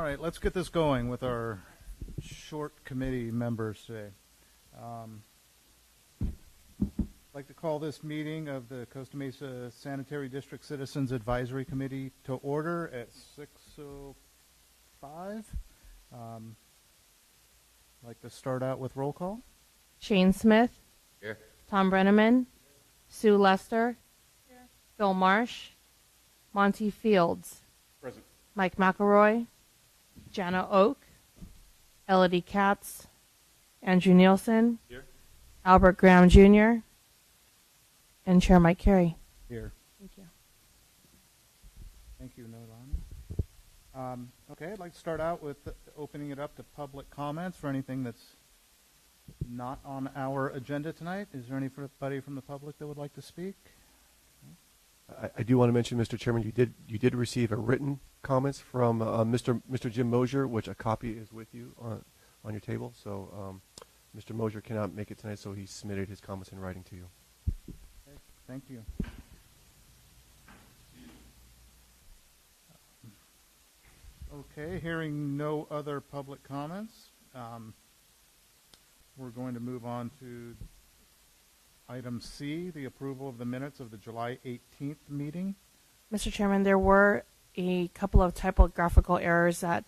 All right, let's get this going with our short committee members today. I'd like to call this meeting of the Costa Mesa Sanitary District Citizens Advisory Committee to order at 6:05. I'd like to start out with roll call. Shane Smith. Here. Tom Brenneman. Sue Lester. Here. Phil Marsh. Monty Fields. Present. Mike McElroy. Jana Oak. Elodie Katz. Andrew Nielsen. Here. Albert Graham Jr. And Chair Mike Carey. Here. Thank you. Thank you, Nolani. Okay, I'd like to start out with opening it up to public comments for anything that's not on our agenda tonight. Is there anybody from the public that would like to speak? I do want to mention, Mr. Chairman, you did receive a written comments from Mr. Jim Mosier, which a copy is with you on your table. So Mr. Mosier cannot make it tonight, so he submitted his comments in writing to you. Okay, thank you. Okay, hearing no other public comments, we're going to move on to item C, the approval of the minutes of the July 18th meeting. Mr. Chairman, there were a couple of typographical errors that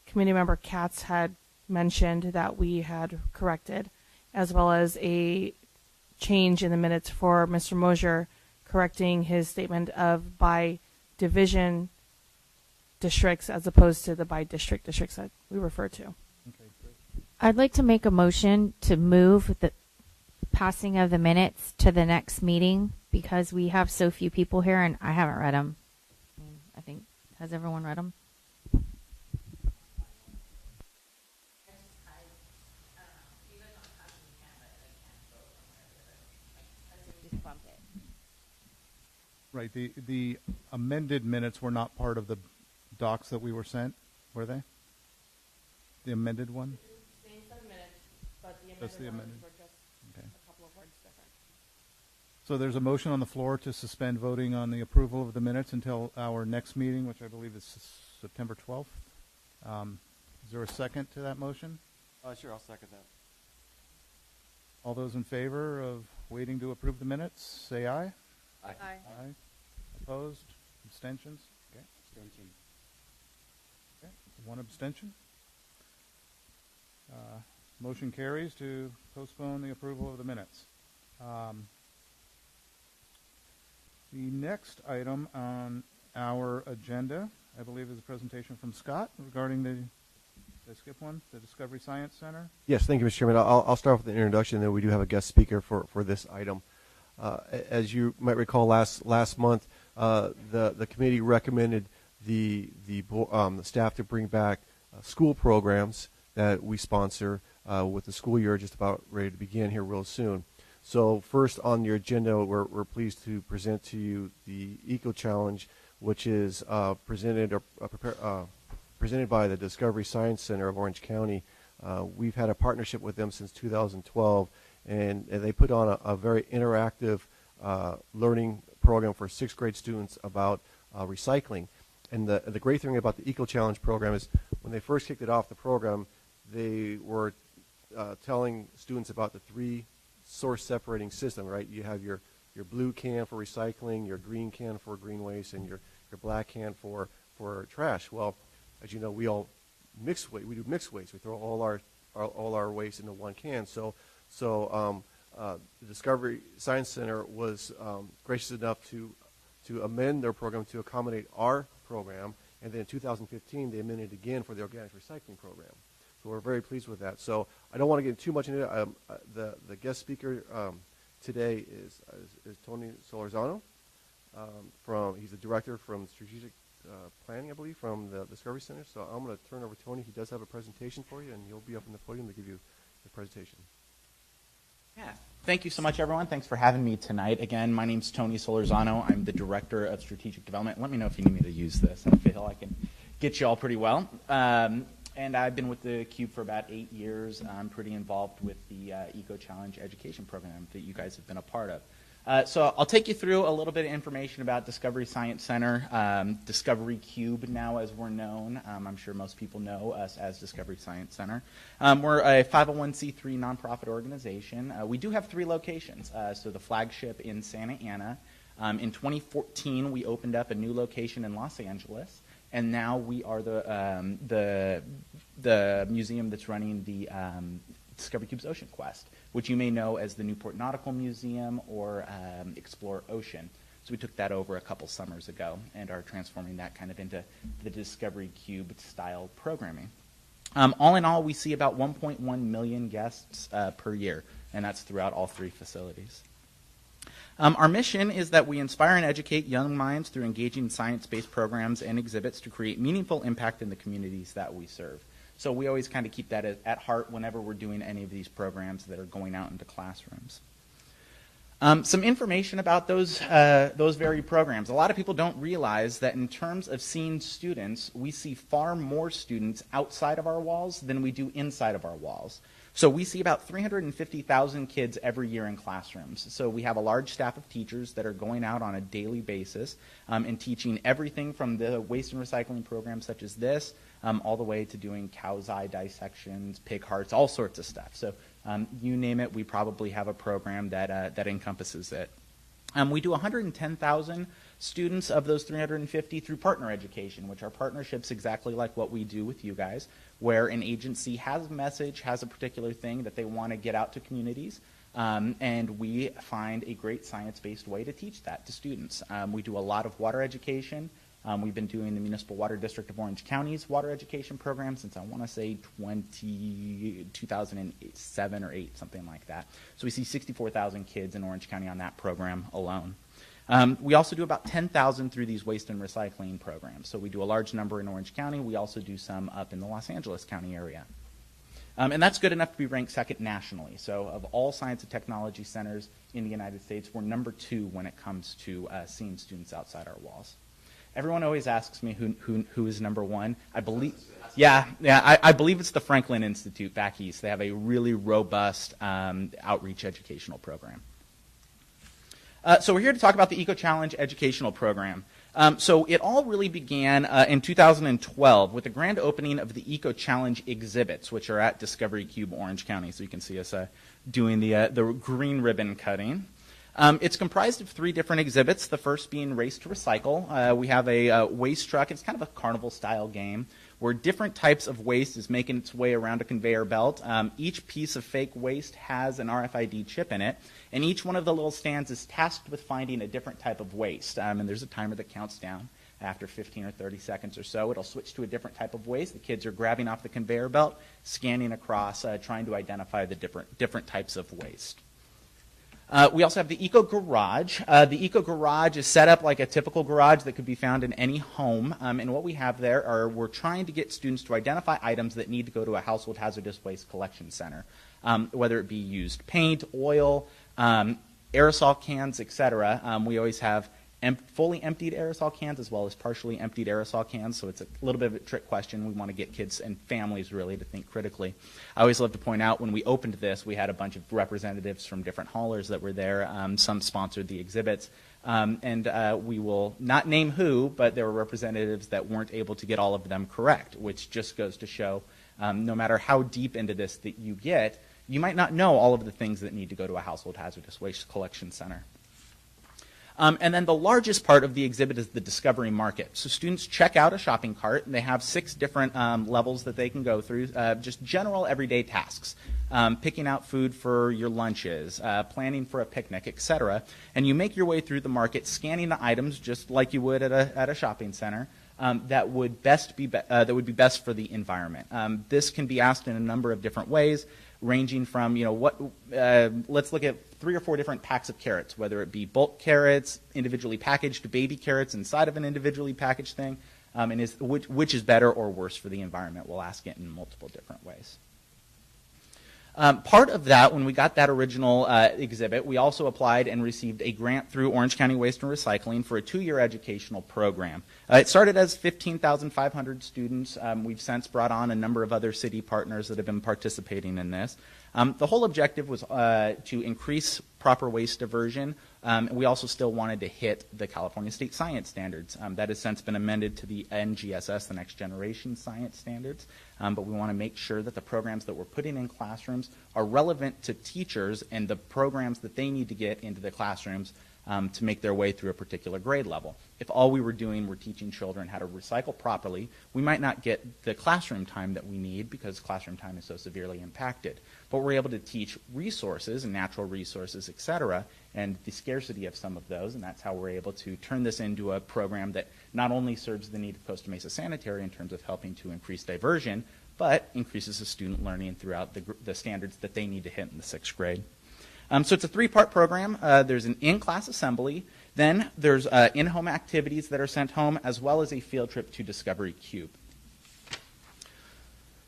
Committee Member Katz had mentioned that we had corrected, as well as a change in the minutes for Mr. Mosier correcting his statement of by division districts as opposed to the by district districts that we refer to. Okay, great. I'd like to make a motion to move the passing of the minutes to the next meeting because we have so few people here and I haven't read them. I think, has everyone read them? Right, the amended minutes were not part of the docs that we were sent, were they? The amended one? Same set of minutes, but the Just the amended. were just Okay. a couple of words different. So there's a motion on the floor to suspend voting on the approval of the minutes until our next meeting, which I believe is September 12th. Is there a second to that motion? Sure, I'll second that. All those in favor of waiting to approve the minutes, say aye. Aye. Aye. Opposed? Abstentions? Okay. Abstention. Okay. One abstention. Motion carries to postpone the approval of the minutes. The next item on our agenda, I believe, is a presentation from Scott regarding did I skip one? The Discovery Science Center? Yes, thank you, Mr. Chairman. I'll start with an introduction, and then we do have a guest speaker for this item. As you might recall, last month, the committee recommended the staff to bring back school programs that we sponsor with the school year just about ready to begin here real soon. So first on your agenda, we're pleased to present to you the Eco Challenge, which is presented by the Discovery Science Center of Orange County. We've had a partnership with them since 2012, and they put on a very interactive learning program for 6th grade students about recycling. And the great thing about the Eco Challenge program is when they first kicked it off, the program, they were telling students about the 3 source separating system, right? You have your blue can for recycling, your green can for green waste, and your black can for trash. Well, as you know, we all mix waste. We do mixed waste. We throw all our waste into one can. So the Discovery Science Center was gracious enough to amend their program to accommodate our program, and then in 2015 they amended again for the organic recycling program. So we're very pleased with that. So I don't want to get too much into it. The guest speaker today is Tony Solorzano. He's the director from Strategic Planning, I believe, from the Discovery Center. So I'm going to turn over to Tony. He does have a presentation for you, and he'll be up on the podium to give you the presentation. Yeah. Thank you so much, everyone. Thanks for having me tonight. Again, my name's Tony Solorzano. I'm the Director of Strategic Development. Let me know if you need me to use this. I feel I can get you all pretty well. And I've been with the Cube for about 8 years. I'm pretty involved with the Eco Challenge education program that you guys have been a part of. So I'll take you through a little bit of information about Discovery Science Center, Discovery Cube now as we're known. I'm sure most people know us as Discovery Science Center. We're a 501c3 nonprofit organization. We do have 3 locations. So the flagship in Santa Ana. In 2014, we opened up a new location in Los Angeles. And now we are the museum that's running the Discovery Cube's Ocean Quest, which you may know as the Newport Nautical Museum or Explore Ocean. So we took that over a couple summers ago and are transforming that kind of into the Discovery Cube style programming. All in all, we see about 1.1 million guests per year, and that's throughout all 3 facilities. Our mission is that we inspire and educate young minds through engaging science-based programs and exhibits to create meaningful impact in the communities that we serve. So we always kind of keep that at heart whenever we're doing any of these programs that are going out into classrooms. Some information about those very programs. A lot of people don't realize that in terms of seeing students, we see far more students outside of our walls than we do inside of our walls. So we see about 350,000 kids every year in classrooms. So we have a large staff of teachers that are going out on a daily basis and teaching everything from the waste and recycling programs such as this, all the way to doing cow's eye dissections, pig hearts, all sorts of stuff. So you name it, we probably have a program that encompasses it. We do 110,000 students of those 350 through partner education, which are partnerships exactly like what we do with you guys, where an agency has a message, has a particular thing that they want to get out to communities, and we find a great science-based way to teach that to students. We do a lot of water education. We've been doing the Municipal Water District of Orange County's water education program since I want to say 2007 or 8, something like that. So we see 64,000 kids in Orange County on that program alone. We also do about 10,000 through these waste and recycling programs. So we do a large number in Orange County. We also do some up in the Los Angeles County area. And that's good enough to be ranked second nationally. So of all science and technology centers in the United States, we're number 2 when it comes to seeing students outside our walls. Everyone always asks me who is number 1. I believe, I believe it's the Franklin Institute back east. They have a really robust outreach educational program. So we're here to talk about the Eco Challenge educational program. So it all really began in 2012 with the grand opening of the Eco Challenge exhibits, which are at Discovery Cube Orange County. So you can see us doing the green ribbon cutting. It's comprised of 3 different exhibits, the first being Race to Recycle. We have a waste truck. It's kind of a carnival-style game where different types of waste is making its way around a conveyor belt. Each piece of fake waste has an RFID chip in it, and each one of the little stands is tasked with finding a different type of waste. And there's a timer that counts down. After 15 or 30 seconds or so, it'll switch to a different type of waste. The kids are grabbing off the conveyor belt, scanning across, trying to identify the different types of waste. We also have the Eco Garage. The Eco Garage is set up like a typical garage that could be found in any home. And what we have there are we're trying to get students to identify items that need to go to a household hazardous waste collection center, whether it be used paint, oil, aerosol cans, etc. We always have fully emptied aerosol cans as well as partially emptied aerosol cans, so it's a little bit of a trick question. We want to get kids and families really to think critically. I always love to point out when we opened this, we had a bunch of representatives from different haulers that were there. Some sponsored the exhibits, and we will not name who, but there were representatives that weren't able to get all of them correct, which just goes to show no matter how deep into this that you get, you might not know all of the things that need to go to a household hazardous waste collection center. And then the largest part of the exhibit is the Discovery Market. So students check out a shopping cart, and they have 6 different levels that they can go through, just general everyday tasks, picking out food for your lunches, planning for a picnic, etc. And you make your way through the market, scanning the items just like you would at a shopping center. That would be best for the environment. This can be asked in a number of different ways, ranging from let's look at 3 or 4 different packs of carrots, whether it be bulk carrots, individually packaged baby carrots inside of an individually packaged thing, and which is better or worse for the environment. We'll ask it in multiple different ways. Part of that, when we got that original exhibit, we also applied and received a grant through Orange County Waste and Recycling for a 2-year educational program. It started as 15,500 students. We've since brought on a number of other city partners that have been participating in this. The whole objective was to increase proper waste diversion We also still wanted to hit the California State Science Standards. That has since been amended to the NGSS, the Next Generation Science Standards. But we want to make sure that the programs that we're putting in classrooms are relevant to teachers and the programs that they need to get into the classrooms to make their way through a particular grade level. If all we were doing were teaching children how to recycle properly, we might not get the classroom time that we need because classroom time is so severely impacted. But we're able to teach resources and natural resources, et cetera, and the scarcity of some of those, and that's how we're able to turn this into a program that not only serves the need of Costa Mesa Sanitary in terms of helping to increase diversion, but increases the student learning throughout the standards that they need to hit in the 6th grade. So it's a 3-part program. There's an in-class assembly, then there's in-home activities that are sent home, as well as a field trip to Discovery Cube.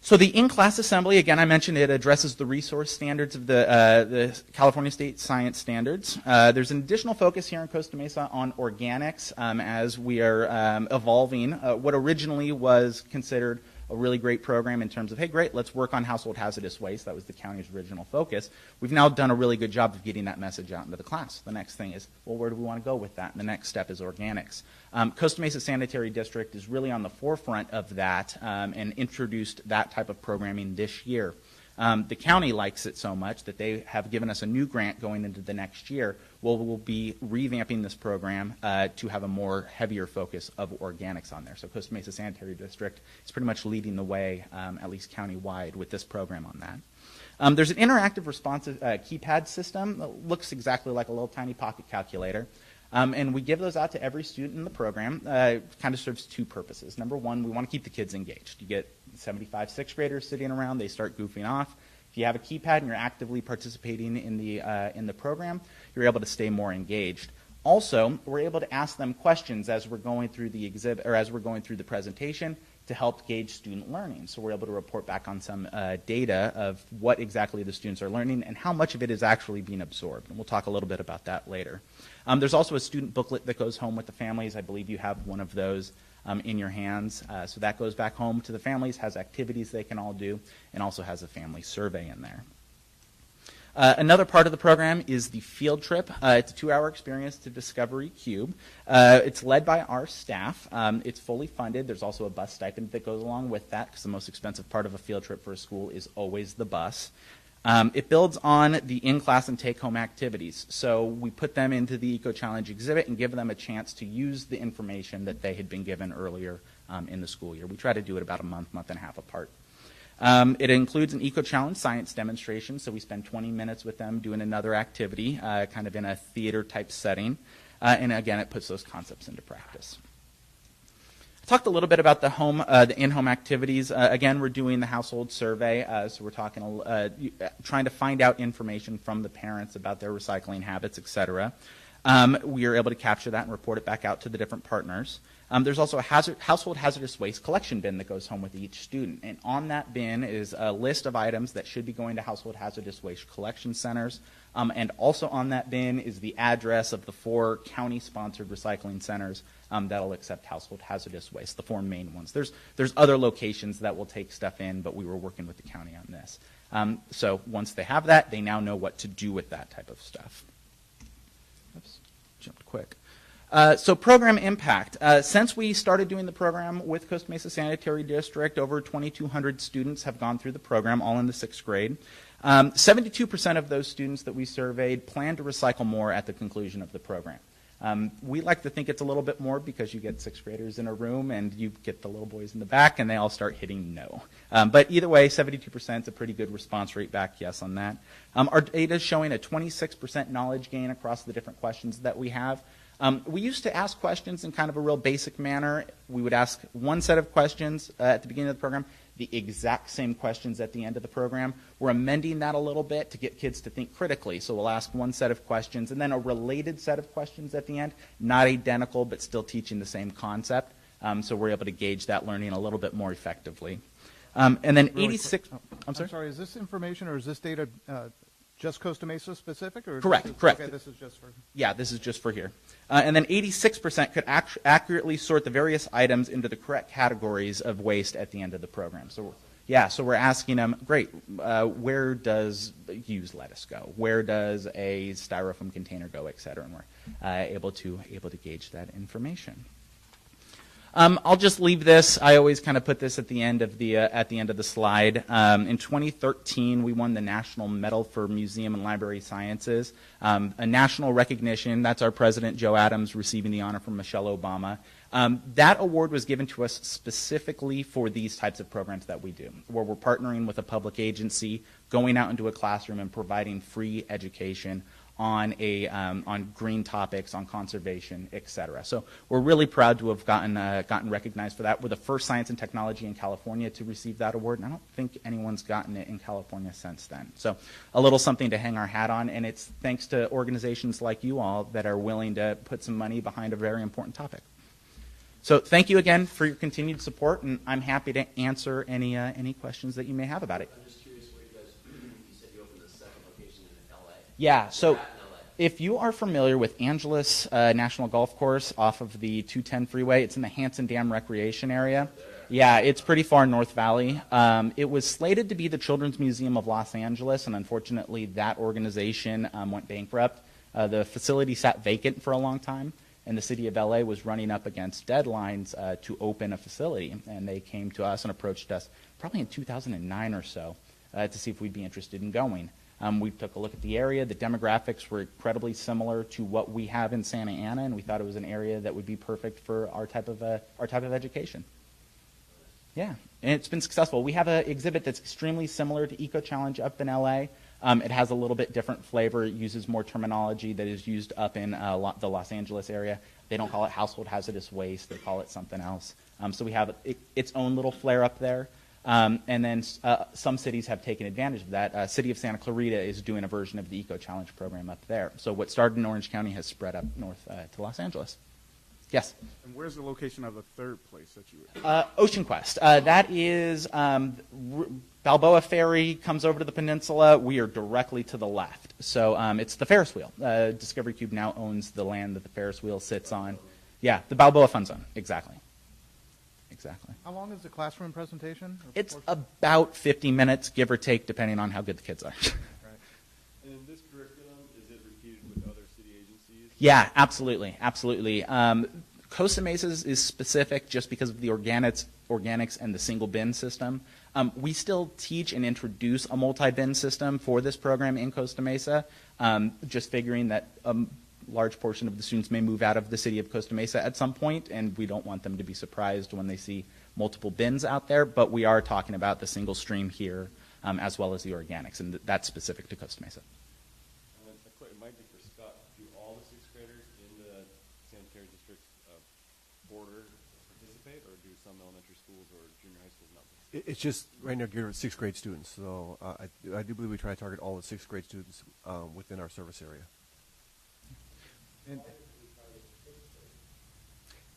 So the in-class assembly, again, I mentioned it addresses the resource standards of the California State Science Standards. There's an additional focus here in Costa Mesa on organics as we are evolving what originally was considered a really great program in terms of, hey, great, let's work on household hazardous waste. That was the county's original focus. We've now done a really good job of getting that message out into the class. The next thing is, well, where do we want to go with that? And the next step is organics. Costa Mesa Sanitary District is really on the forefront of that and introduced that type of programming this year. The county likes it so much that they have given us a new grant going into the next year. We'll be revamping this program to have a more heavier focus of organics on there. So Costa Mesa Sanitary District is pretty much leading the way, at least county-wide, with this program on that. There's an interactive responsive keypad system that looks exactly like a little tiny pocket calculator. And we give those out to every student in the program. It kind of serves 2 purposes. Number one, we want to keep the kids engaged. You get 75 6th graders sitting around, they start goofing off. If you have a keypad and you're actively participating in the program, you're able to stay more engaged. Also, we're able to ask them questions as we're going through the exhibit or as we're going through the presentation to help gauge student learning. So we're able to report back on some data of what exactly the students are learning and how much of it is actually being absorbed. And we'll talk a little bit about that later. There's also a student booklet that goes home with the families. I believe you have one of those in your hands. So that goes back home to the families, has activities they can all do, and also has a family survey in there. Another part of the program is the field trip. It's a 2-hour experience to Discovery Cube. It's led by our staff. It's fully funded. There's also a bus stipend that goes along with that because the most expensive part of a field trip for a school is always the bus. It builds on the in-class and take-home activities. So we put them into the Eco Challenge exhibit and give them a chance to use the information that they had been given earlier in the school year. We try to do it about a month and a half apart. It includes an Eco Challenge science demonstration, so we spend 20 minutes with them doing another activity, kind of in a theater-type setting. And again, it puts those concepts into practice. I talked a little bit about the in-home activities. Again, we're doing the household survey, so we're talking, trying to find out information from the parents about their recycling habits, et cetera. We are able to capture that and report it back out to the different partners. There's also a household hazardous waste collection bin that goes home with each student. And on that bin is a list of items that should be going to household hazardous waste collection centers. And also on that bin is the address of the 4 county-sponsored recycling centers that'll accept household hazardous waste, the 4 main ones. There's other locations that will take stuff in, but we were working with the county on this. So once they have that, they now know what to do with that type of stuff. Oops, jumped quick. So program impact. Since we started doing the program with Costa Mesa Sanitary District, over 2,200 students have gone through the program, all in the 6th grade. 72% of those students that we surveyed plan to recycle more at the conclusion of the program. We like to think it's a little bit more because you get 6th graders in a room and you get the little boys in the back and they all start hitting no. But either way, 72% is a pretty good response rate back yes on that. Our data is showing a 26% knowledge gain across the different questions that we have. We used to ask questions in kind of a real basic manner. We would ask one set of questions at the beginning of the program, the exact same questions at the end of the program. We're amending that a little bit to get kids to think critically. So we'll ask one set of questions and then a related set of questions at the end, not identical but still teaching the same concept. So we're able to gauge that learning a little bit more effectively. And then Really 86, quick. I'm sorry? Is this information or is this data just Costa Mesa specific? Or Correct. Okay, this is just for... Yeah, this is just for here. And then 86% could accurately sort the various items into the correct categories of waste at the end of the program. So Yeah, so we're asking them, great, where does used lettuce go? Where does a styrofoam container go, et cetera? And we're able to gauge that information. I'll just leave this. I always kind of put this at the end of the slide. In 2013, we won the National Medal for Museum and Library Sciences, a national recognition. That's our president, Joe Adams, receiving the honor from Michelle Obama. That award was given to us specifically for these types of programs that we do, where we're partnering with a public agency, going out into a classroom and providing free education on green topics, on conservation, et cetera. So we're really proud to have gotten recognized for that. We're the first science and technology in California to receive that award, and I don't think anyone's gotten it in California since then. So a little something to hang our hat on, and it's thanks to organizations like you all that are willing to put some money behind a very important topic. So thank you again for your continued support, and I'm happy to answer any questions that you may have about it. I'm just curious where you guys, you said you opened the second location in LA. Yeah, so In LA. if you are familiar with Angeles National Golf Course off of the 210 freeway, it's in the Hanson Dam Recreation Area. Yeah, it's pretty far North Valley. It was slated to be the Children's Museum of Los Angeles, and unfortunately that organization went bankrupt. The facility sat vacant for a long time, and the city of LA was running up against deadlines to open a facility, and they came to us and approached us probably in 2009 or so to see if we'd be interested in going. We took a look at the area. The demographics were incredibly similar to what we have in Santa Ana, and we thought it was an area that would be perfect for our type of education. Yeah, and it's been successful. We have an exhibit that's extremely similar to Eco Challenge up in LA. It has a little bit different flavor. It uses more terminology that is used up in the Los Angeles area. They don't call it household hazardous waste. They call it something else. So we have its own little flair up there. And then some cities have taken advantage of that. City of Santa Clarita is doing a version of the Eco Challenge program up there. So what started in Orange County has spread up north to Los Angeles. Yes? And where's the location of the third place that you Ocean Quest. That is Balboa Ferry comes over to the peninsula. We are directly to the left. So it's the Ferris wheel. Discovery Cube now owns the land that the Ferris wheel sits on. Yeah, the Balboa Fun Zone. Exactly. Exactly. How long is the classroom presentation? It's about 50 minutes, give or take, depending on how good the kids are. And in this curriculum, is it repeated with other city agencies? Yeah, absolutely, absolutely. Costa Mesa's is specific just because of the organics and the single bin system. We still teach and introduce a multi-bin system for this program in Costa Mesa, just figuring that large portion of the students may move out of the city of Costa Mesa at some point, and we don't want them to be surprised when they see multiple bins out there, but we are talking about the single stream here as well as the organics, and that's specific to Costa Mesa. And then it might be for Scott. Do all the sixth graders in the sanitary district border participate, or do some elementary schools or junior high schools not participate? It's just right now geared at sixth grade students. So I do believe we try to target all the sixth grade students within our service area.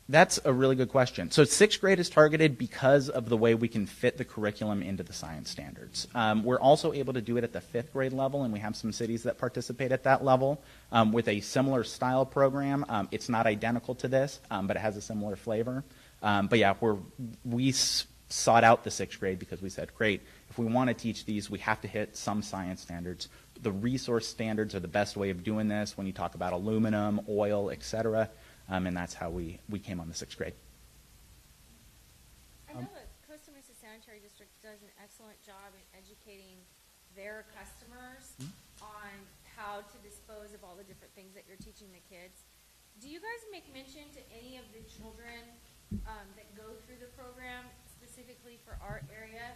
That's a really good question. So sixth grade is targeted because of the way we can fit the curriculum into the science standards. We're also able to do it at the fifth grade level, and we have some cities that participate at that level with a similar style program. It's not identical to this, but it has a similar flavor. But yeah, we sought out the sixth grade because we said, great, if we want to teach these, we have to hit some science standards. The resource standards are the best way of doing this when you talk about aluminum, oil, et cetera. And that's how we came on the sixth grade. I know that Costa Mesa Sanitary District does an excellent job in educating their customers on how to dispose of all the different things that you're teaching the kids. Do you guys make mention to any of the children that go through the program, specifically for our area,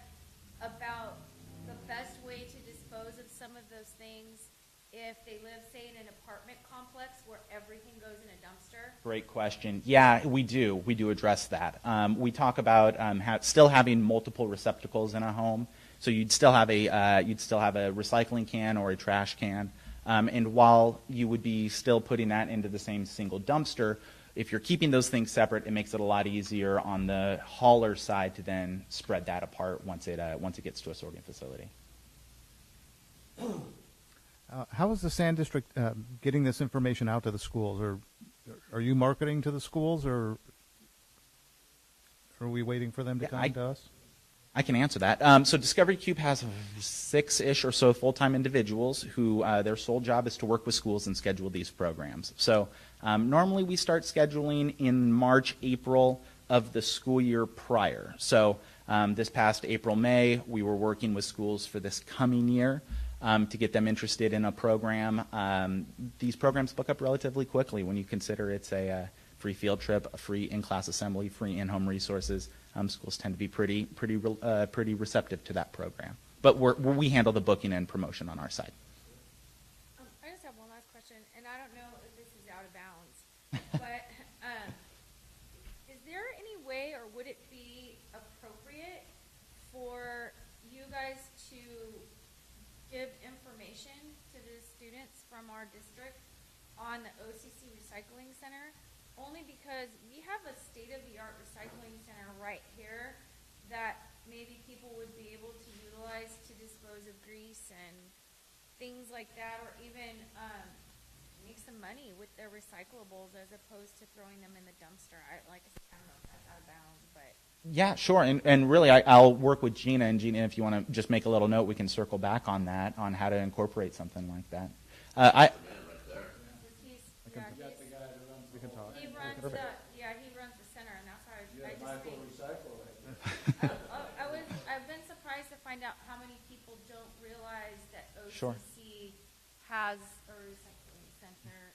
about the best way to dispose of some of those things if they live, say, in an apartment complex where everything goes in a dumpster? Great question. Yeah, we do. We do address that. We talk about still having multiple receptacles in a home. So you'd still have a recycling can or a trash can, and while you would be still putting that into the same single dumpster, if you're keeping those things separate, it makes it a lot easier on the hauler side to then spread that apart once it gets to a sorting facility. How is the Sand District getting this information out to the schools? Or are you marketing to the schools, or are we waiting for them to come to us? I can answer that. So Discovery Cube has 6-ish or so full-time individuals who their sole job is to work with schools and schedule these programs. So normally we start scheduling in March, April of the school year prior. So this past April, May, we were working with schools for this coming year to get them interested in a program. These programs book up relatively quickly when you consider it's a free field trip, a free in-class assembly, free in-home resources. Schools tend to be pretty receptive to that program. But we handle the booking and promotion on our side. I just have one last question, and I don't know if this is out of bounds, but is there any way, or would it be appropriate for you guys to give information to the students from our district on the OCC Recycling Center? Only because we have a state-of-the-art recycling center right here that maybe people would be able to utilize to dispose of grease and things like that, or even make some money with their recyclables as opposed to throwing them in the dumpster. I don't know if that's out of bounds, but Yeah, sure. And really, I'll work with Gina. And Gina, if you want to just make a little note, we can circle back on that, on how to incorporate something like that. he runs the center, and that's why I just think. I've been surprised to find out how many people don't realize that OCC Sure. has a recycling center.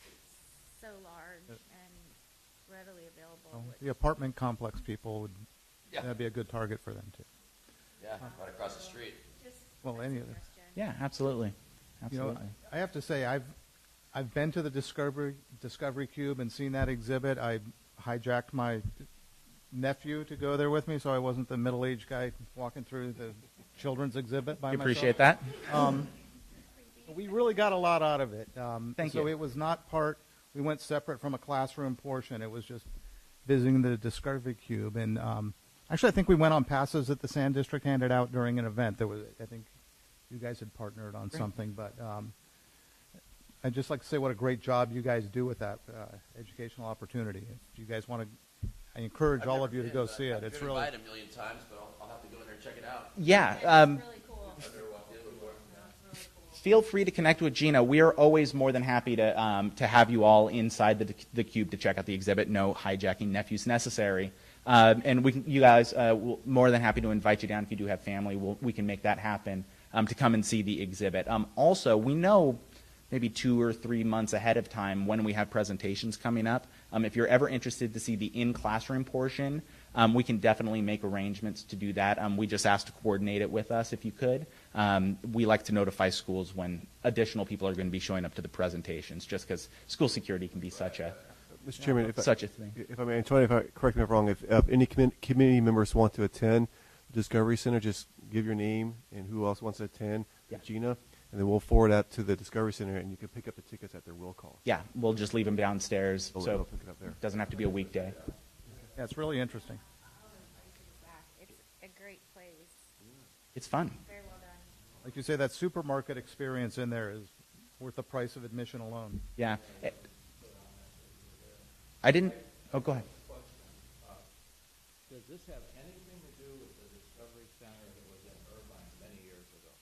It's so large and readily available. The apartment complex people would, Yeah. that'd be a good target for them too. Yeah, right across the street. Just Well, a any of it. suggestion. Yeah, absolutely. You know, Absolutely. I have to say, I've been to the Discovery Cube and seen that exhibit. I hijacked my nephew to go there with me, so I wasn't the middle-aged guy walking through the children's exhibit by We myself. appreciate that. We really got a lot out of it. Thank so you. it was not part. We went separate from a classroom portion. It was just visiting the Discovery Cube, and actually, I think we went on passes that the Sand District handed out during an event. There was, I think, you guys had partnered on something, but I'd just like to say what a great job you guys do with that educational opportunity. If you guys want to, I encourage I've all never of you to been, go but see it. I've It's been really. invited a million times, but I'll have to go in there and check it out. Yeah. It's really cool. I've never walked in before. Feel free to connect with Gina. We are always more than happy to have you all inside the cube to check out the exhibit. No hijacking nephews necessary. And you guys, we're more than happy to invite you down if you do have family. We can make that happen to come and see the exhibit. Also, we know maybe 2 or 3 months ahead of time when we have presentations coming up. If you're ever interested to see the in-classroom portion, we can definitely make arrangements to do that. We just asked to coordinate it with us if you could. We like to notify schools when additional people are going to be showing up to the presentations, just because school security can be such a Mr. Chairman, such a thing. If I may, Tony, correct me if I'm wrong, if any committee members want to attend the Discovery Center, just give your name and who else wants to attend, Yeah. Gina, and then we'll forward that to the Discovery Center, and you can pick up the tickets at their will call. Yeah, we'll just leave them downstairs, They'll so pick it up there. it doesn't have to be a weekday. Yeah, it's really interesting. It's a great place. It's fun. Very well done. Like you say, that supermarket experience in there is worth the price of admission alone. Yeah. I didn't. Oh, go ahead. Does this have anything to do with the Discovery Center that was in Irvine many years ago?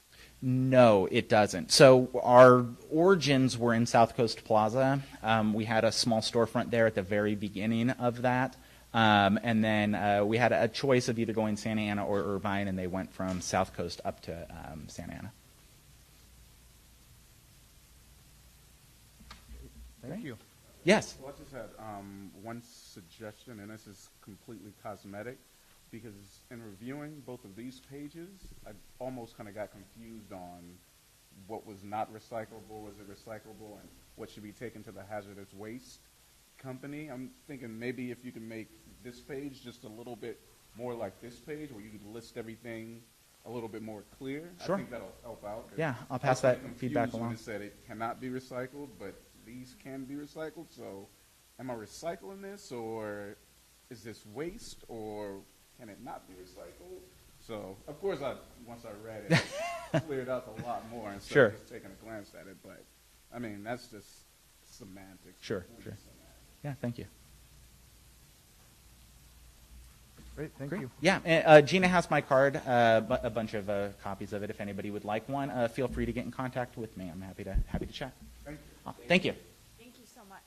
No, it doesn't. So our origins were in South Coast Plaza. We had a small storefront there at the very beginning of that. And then we had a choice of either going Santa Ana or Irvine, and they went from South Coast up to Santa Ana. Thank you. Yes. Well, I just had one suggestion, and this is completely cosmetic, because in reviewing both of these pages, I almost kind of got confused on what was not recyclable, was it recyclable, and what should be taken to the hazardous waste company. I'm thinking maybe if you can make this page just a little bit more like this page, where you could list everything a little bit more clear. Sure. I think that'll help out. 'cause Yeah, I'll pass I was that kinda feedback confused when along. it said it cannot be recycled, but these can be recycled. So am I recycling this, or is this waste, or can it not be recycled? So, of course, once I read it, it cleared up a lot more instead Sure. of just taking a glance at it. But, I mean, that's just semantics. Sure, Completely sure. semantics. Yeah, thank you. Great, thank Great. you. Yeah, and, Gina has my card, a bunch of copies of it. If anybody would like one, feel free to get in contact with me. I'm happy to chat. Thank you. Thank you. Thank you so much.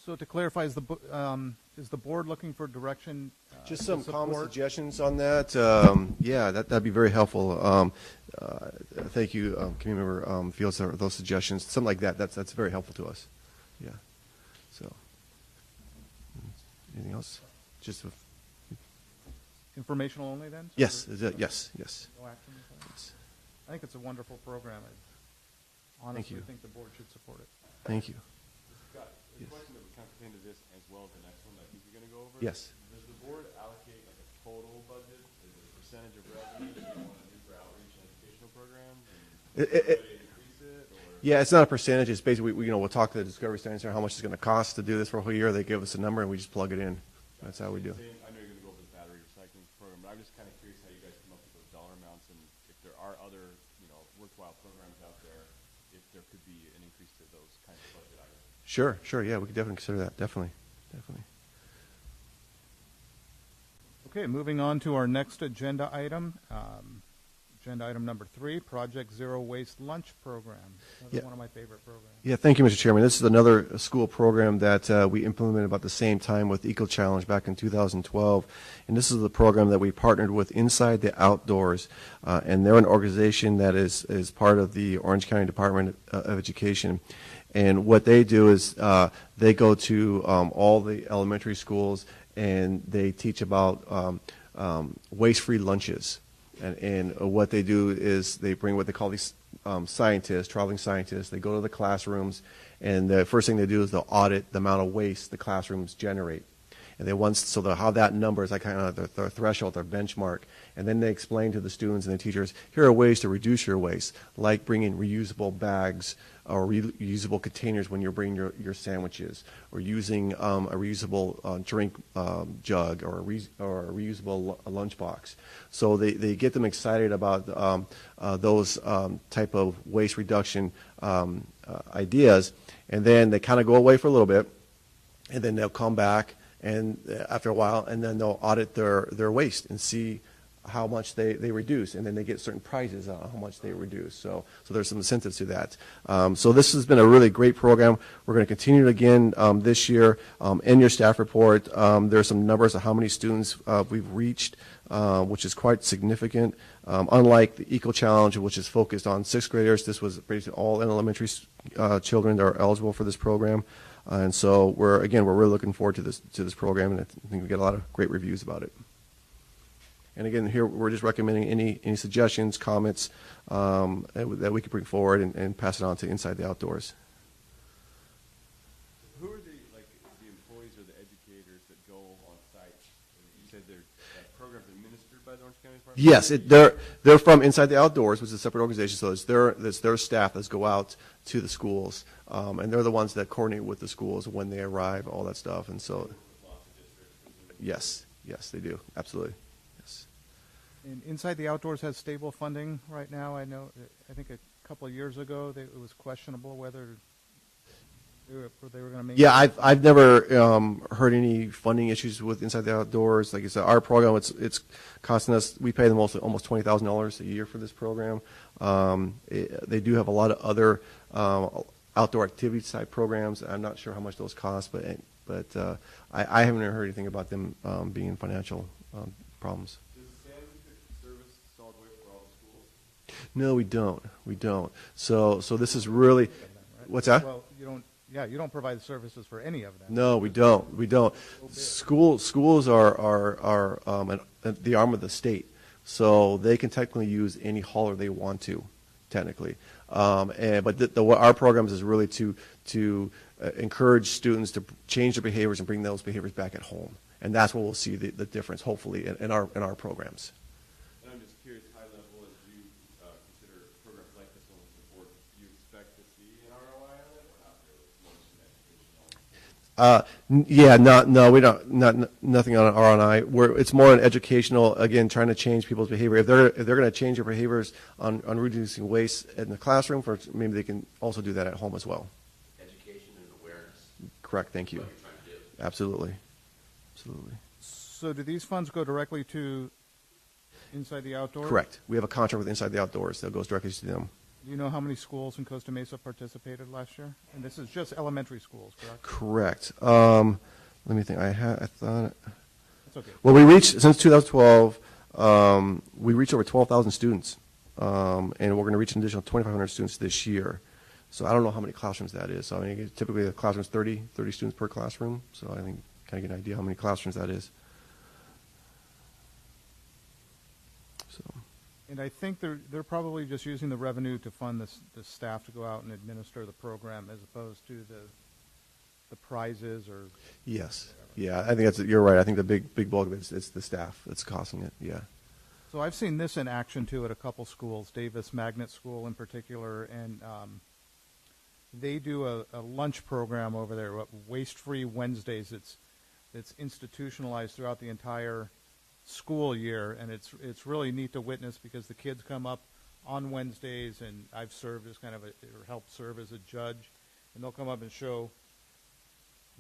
So to clarify, is the board looking for direction? Just to some common support? suggestions on that. Yeah, that'd be very helpful. Thank you, community member Fields, for those suggestions. Something like that. That's very helpful to us. Yeah. So, anything else? Just Informational only then? yes, yes. No action? I think it's a wonderful program. I honestly you. think the board should support it. Thank you. Scott, a Yes. question that would kind of pertain to this as well as the next one that I think you're going to go over. Yes. Does the board allocate like a total budget? Is it a percentage of revenue that you want to do for outreach and educational programs? And increase it? Or? Yeah, it's not a percentage. It's basically, we'll talk to the Discovery Center how much it's going to cost to do this for a whole year. They give us a number and we just plug it in. That's how we do it. I know you're going to go over the battery recycling program, but I'm just kind of curious how you guys come up with those dollar amounts and if there are other, worthwhile programs out there, if there could be an increase to those kinds of budget items. Sure. Yeah, we could definitely consider that. Definitely. Okay, moving on to our next agenda item. Agenda item number 3, Project Zero Waste Lunch Program. Another Yeah. one of my favorite programs. Yeah, thank you, Mr. Chairman. This is another school program that we implemented about the same time with Eco Challenge back in 2012. And this is the program that we partnered with Inside the Outdoors. And they're an organization that is part of the Orange County Department of Education. And what they do is they go to all the elementary schools and they teach about waste-free lunches. And what they do is they bring what they call these scientists, traveling scientists. They go to the classrooms, and the first thing they do is they'll audit the amount of waste the classrooms generate. And they they'll have that number as like kind of their threshold, their benchmark. And then they explain to the students and the teachers, here are ways to reduce your waste, like bringing reusable bags or reusable containers when you're bringing your sandwiches, or using a reusable drink jug or a reusable lunchbox. So they get them excited about those type of waste reduction ideas, and then they kind of go away for a little bit, and then they'll come back and after a while, and then they'll audit their waste and see how much they reduce, and then they get certain prizes on how much they reduce. So there's some incentives to that. So this has been a really great program. We're going to continue it again this year. In your staff report, there are some numbers of how many students we've reached, which is quite significant. Unlike the Eco Challenge, which is focused on 6th graders, this was basically all elementary children that are eligible for this program. And so we're really looking forward to this program, and I think we get a lot of great reviews about it. And again, here we're just recommending any suggestions, comments that we could bring forward and pass it on to Inside the Outdoors. Who are the employees or the educators that go on site? You said they're programs administered by the Orange County Department? Yes, they're from Inside the Outdoors, which is a separate organization. So it's their staff that go out to the schools, and they're the ones that coordinate with the schools when they arrive, all that stuff. And so, yes, they do, absolutely. And Inside the Outdoors has stable funding right now. I think a couple of years ago it was questionable whether they were going to make. Yeah, I've never heard any funding issues with Inside the Outdoors. Like I said, our program it's costing us. We pay them almost $20,000 a year for this program. They do have a lot of other outdoor activity type programs. I'm not sure how much those cost, but I haven't heard anything about them being in financial problems. No, we don't. So this is really, what's that? Well, you don't provide services for any of them. No, we don't. Schools are the arm of the state, so they can technically use any hauler they want to, technically. But our programs is really to encourage students to change their behaviors and bring those behaviors back at home, and that's where we'll see the difference, hopefully, in our programs. And I'm just curious, high level, as you consider programs like this one with support, do you expect to see an ROI on it or not really? More just an educational? Yeah, no, we don't, nothing on R&I. It's more an educational, again, trying to change people's behavior. If they're going to change their behaviors on reducing waste in the classroom, maybe they can also do that at home as well. Education and awareness. Correct, thank you. What you're trying to do. Absolutely. Absolutely. So do these funds go directly to Inside the Outdoors? Correct. We have a contract with Inside the Outdoors that goes directly to them. Do you know how many schools in Costa Mesa participated last year? And this is just elementary schools, correct? Correct. Let me think. I thought. That's okay. Well, we reached, since 2012, we reached over 12,000 students, and we're going to reach an additional 2,500 students this year. So I don't know how many classrooms that is. So I mean, typically the classroom is 30 students per classroom. So I think kind of get an idea how many classrooms that is. So. And I think they're probably just using the revenue to fund the staff to go out and administer the program as opposed to the prizes or. Yes. Yeah, I think you're right. I think the big bulk of it's the staff that's costing it. Yeah. So I've seen this in action too at a couple schools, Davis Magnet School in particular, and they do a lunch program over there, Waste-Free Wednesdays. It's institutionalized throughout the entire school year, and it's really neat to witness because the kids come up on Wednesdays, and I've served as kind of or helped serve as a judge, and they'll come up and show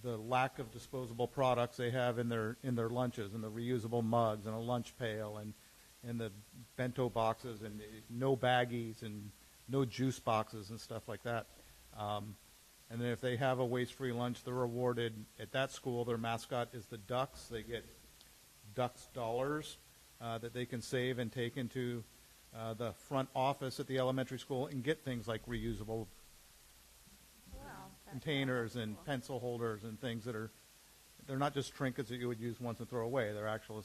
the lack of disposable products they have in their lunches, and the reusable mugs and a lunch pail and the bento boxes and no baggies and no juice boxes and stuff like that. And then if they have a waste-free lunch, they're rewarded at that school. Their mascot is the Ducks. They get Ducks dollars that they can save and take into the front office at the elementary school and get things like reusable containers and pencil holders and things they're not just trinkets that you would use once and throw away. They're actual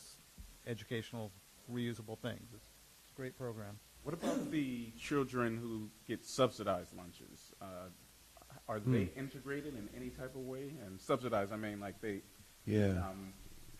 educational reusable things. It's a great program. What about the children who get subsidized lunches? Are they integrated in any type of way? And subsidized, I mean like they,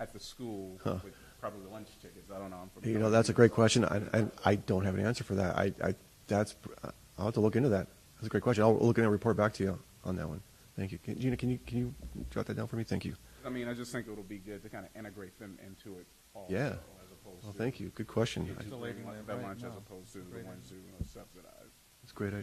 at the school with probably lunch tickets. I don't know. That's a great question. I don't have an answer for that. I'll have to look into that. That's a great question. I'll look in and report back to you on that one. Thank you. Gina, can you jot that down for me? Thank you. I mean, I just think it'll be good to kind of integrate them into it also. Yeah. As opposed Well, to thank you. Good question. the lunch as opposed to the ones who are subsidized. That's great. I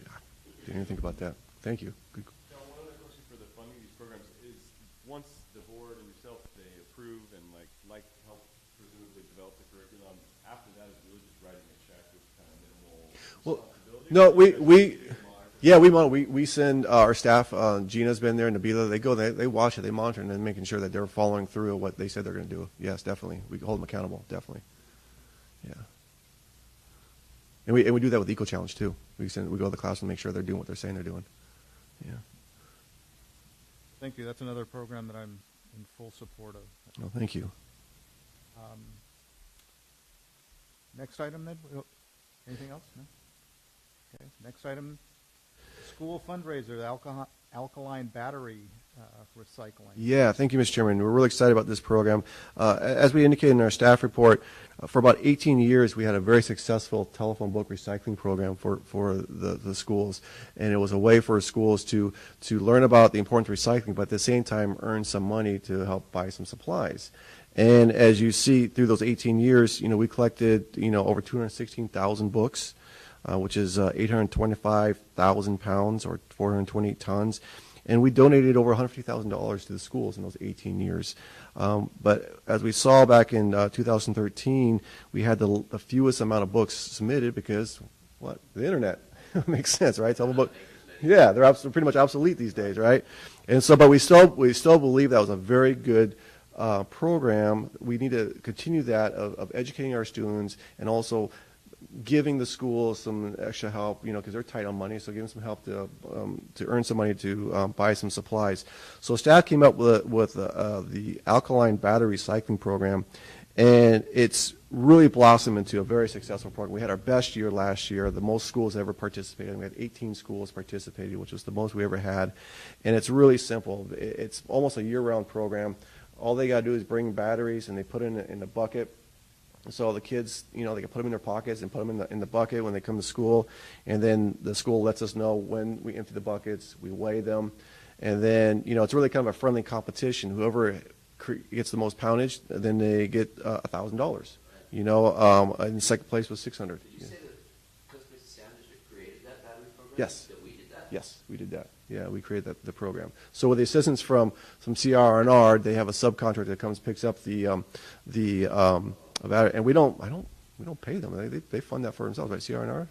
didn't even think about that. Thank you. Good. John, one other question for the funding of these programs is once the board and yourself, they approve and like help presumably develop the curriculum, after that is really just writing a check with kind of minimal responsibility? No, we send our staff. Gina's been there, Nabila. They go, they watch it, they monitor, and then making sure that they're following through what they said they're going to do. Yes, definitely. We hold them accountable. Definitely. Yeah. And we do that with Eco Challenge too. We go to the class and make sure they're doing what they're saying they're doing. Yeah. Thank you. That's another program that I'm in full support of. No, thank you. Next item then? Anything else? No? Okay. Next item, school fundraiser, the alkaline battery recycling. Yeah, thank you, Mr. Chairman. We're really excited about this program. As we indicated in our staff report, for about 18 years we had a very successful telephone book recycling program for the schools, and it was a way for schools to learn about the importance of recycling, but at the same time earn some money to help buy some supplies. And as you see through those 18 years, we collected over 216,000 books, which is 825,000 pounds or 428 tons. And we donated over $150,000 to the schools in those 18 years. But as we saw back in 2013, we had the fewest amount of books submitted because, the internet. Makes sense, right? Yeah, they're pretty much obsolete these days, right? And so, but we still believe that was a very good program. We need to continue that of educating our students and also giving the schools some extra help, because they're tight on money, so give them some help to earn some money to buy some supplies. So staff came up with the alkaline battery recycling program, and it's really blossomed into a very successful program. We had our best year last year, the most schools ever participated. We had 18 schools participated, which was the most we ever had, and it's really simple. It's almost a year-round program. All they got to do is bring batteries, and they put it in a bucket. So the kids, they can put them in their pockets and put them in the bucket when they come to school, and then the school lets us know when we empty the buckets. We weigh them, And then, it's really kind of a friendly competition. Whoever gets the most poundage, then they get $1,000. And second place was 600. Did you say that Costa Mesa Sound District created that battery program? Yes. That we did that? Yes, we did that. Yeah, we created the program. So with the assistance from CR&R, they have a subcontractor that comes picks up the battery, and we don't pay them. They fund that for themselves, right? CR&R.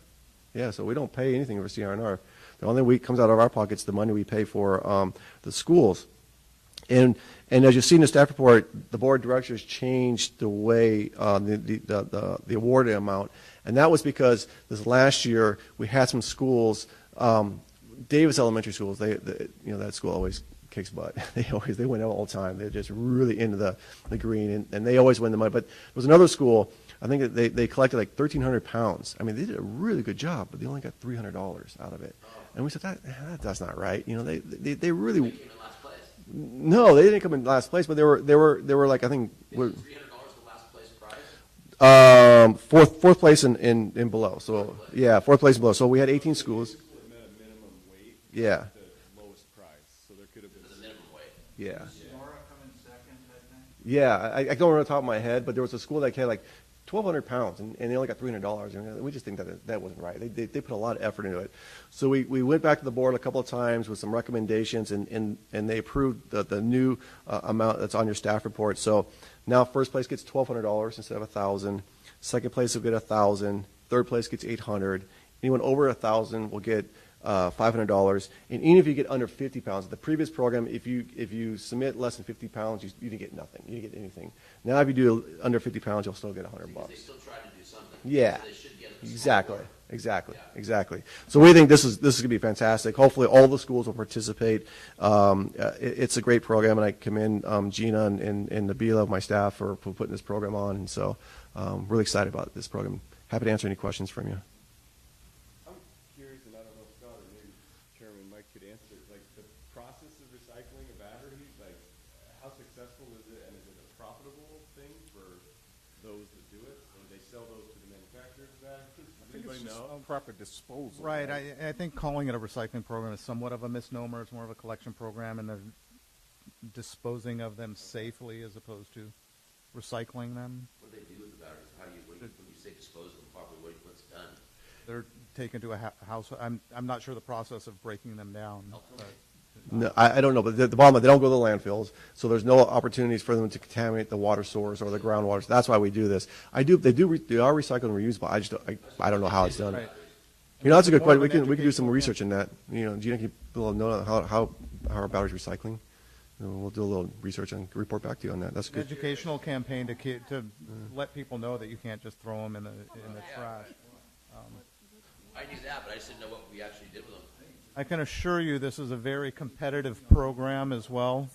Yeah, so we don't pay anything for CR&R. The only thing comes out of our pockets the money we pay for the schools. And as you see in the staff report, the board of directors changed the way the awarded amount, and that was because this last year we had some schools, Davis Elementary Schools. That school always kicks butt. They win all the time. They're just really into the green, and they always win the money. But there was another school. I think that they collected like 1,300 pounds. I mean, they did a really good job, but they only got $300 out of it. And we said that's not right. They really. They came in last place. No, they didn't come in last place, but they were like, I think. Is $300 the last place prize? Fourth place and below. So yeah, fourth place and below. So we had 18 schools. Met a minimum weight. Yeah. The lowest price, so there could have been. The minimum weight. Yeah. Sonora come in second, I think. Yeah, I don't remember the top of my head, but there was a school that had like 1,200 pounds, and they only got $300. And we just think that wasn't right. They put a lot of effort into it. So we went back to the board a couple of times with some recommendations, and they approved the new amount that's on your staff report. So now first place gets $1,200 instead of $1,000. Second place will get $1,000. Third place gets $800. Anyone over $1,000 will get $500. And even if you get under 50 pounds, the previous program, if you submit less than 50 pounds, you didn't get nothing. You didn't get anything. Now if you do under 50 pounds, you'll still get $100. They still try to do something. Yeah, So they should get it. exactly. So we think this is going to be fantastic. Hopefully, all the schools will participate. It's a great program, and I commend Gina and Nabila, my staff, for putting this program on. And so, really excited about this program. Happy to answer any questions from you. I'm curious, and I don't know if Scott or maybe Chairman Mike could answer, like the process of recycling a battery, like how successful is it, and is it a profitable thing for those that do it? Or do they sell those to the manufacturers of batteries? Does anybody know? Proper disposal. Right. I think calling it a recycling program is somewhat of a misnomer. It's more of a collection program, and they're disposing of them safely as opposed to recycling them. What do they do with the batteries? When you say dispose of them properly, what's done? They're taken to a house. I'm not sure the process of breaking them down. But No, I don't know, but the bottom line, they don't go to the landfills, so there's no opportunities for them to contaminate the water source or the groundwater. So that's why we do this. They are recycled and reusable. I don't know how it's done. Right. That's a good More of question. an We can do some educational research in that. Gina, can you know how our batteries recycling? We'll do a little research and report back to you on that. That's An good. educational campaign to let people know that you can't just throw them in the trash. I knew that, but I just didn't know what we actually did with them. I can assure you this is a very competitive program as well.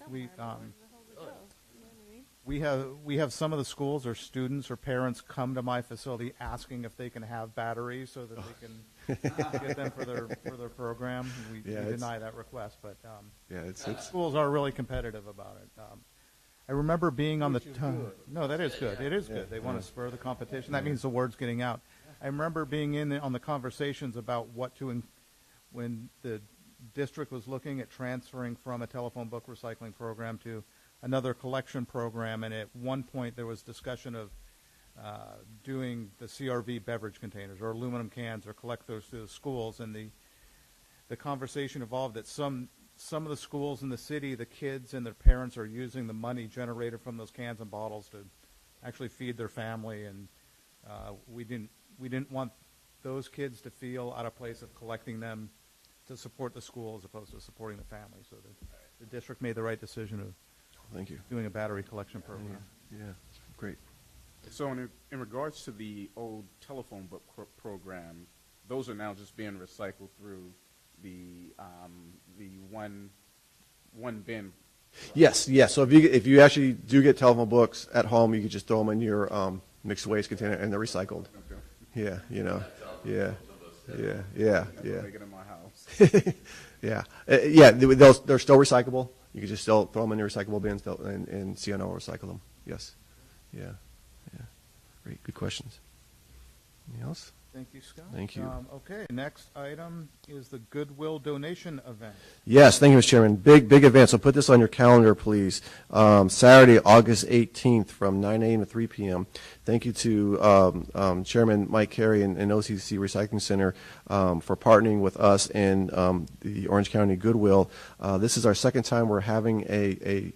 We have some of the schools or students or parents come to my facility asking if they can have batteries so that they can get them for their program. We deny that request, but schools are really competitive about it. I remember being on the no, that is good. It is good. They want to spur the competition. That means the word's getting out. I remember being on the conversations about what to when the district was looking at transferring from a telephone book recycling program to another collection program, and at one point there was discussion of doing the CRV beverage containers or aluminum cans or collect those through the schools, and the conversation evolved that some of the schools in the city, the kids and their parents are using the money generated from those cans and bottles to actually feed their family, and we didn't want those kids to feel out of place of collecting them to support the school as opposed to supporting the family. So the district made the right decision of Thank you. doing a battery collection program. Yeah, great. So in regards to the old telephone book program, those are now just being recycled through the one bin. Yes. So if you actually do get telephone books at home, you can just throw them in your mixed waste container, and they're recycled. Okay. Yeah, Yeah. Make it in my house. They're still recyclable. You can just still throw them in the recyclable bins, and CNO will recycle them. Yes. Yeah. Great. Good questions. Anything else? Thank you, Scott. Thank you. Okay, next item is the Goodwill donation event. Yes, thank you, Mr. Chairman. Big event. So put this on your calendar, please. Saturday, August 18th from 9 a.m. to 3 p.m. Thank you to Chairman Mike Carey and OCC Recycling Center for partnering with us and the Orange County Goodwill. This is our second time we're having a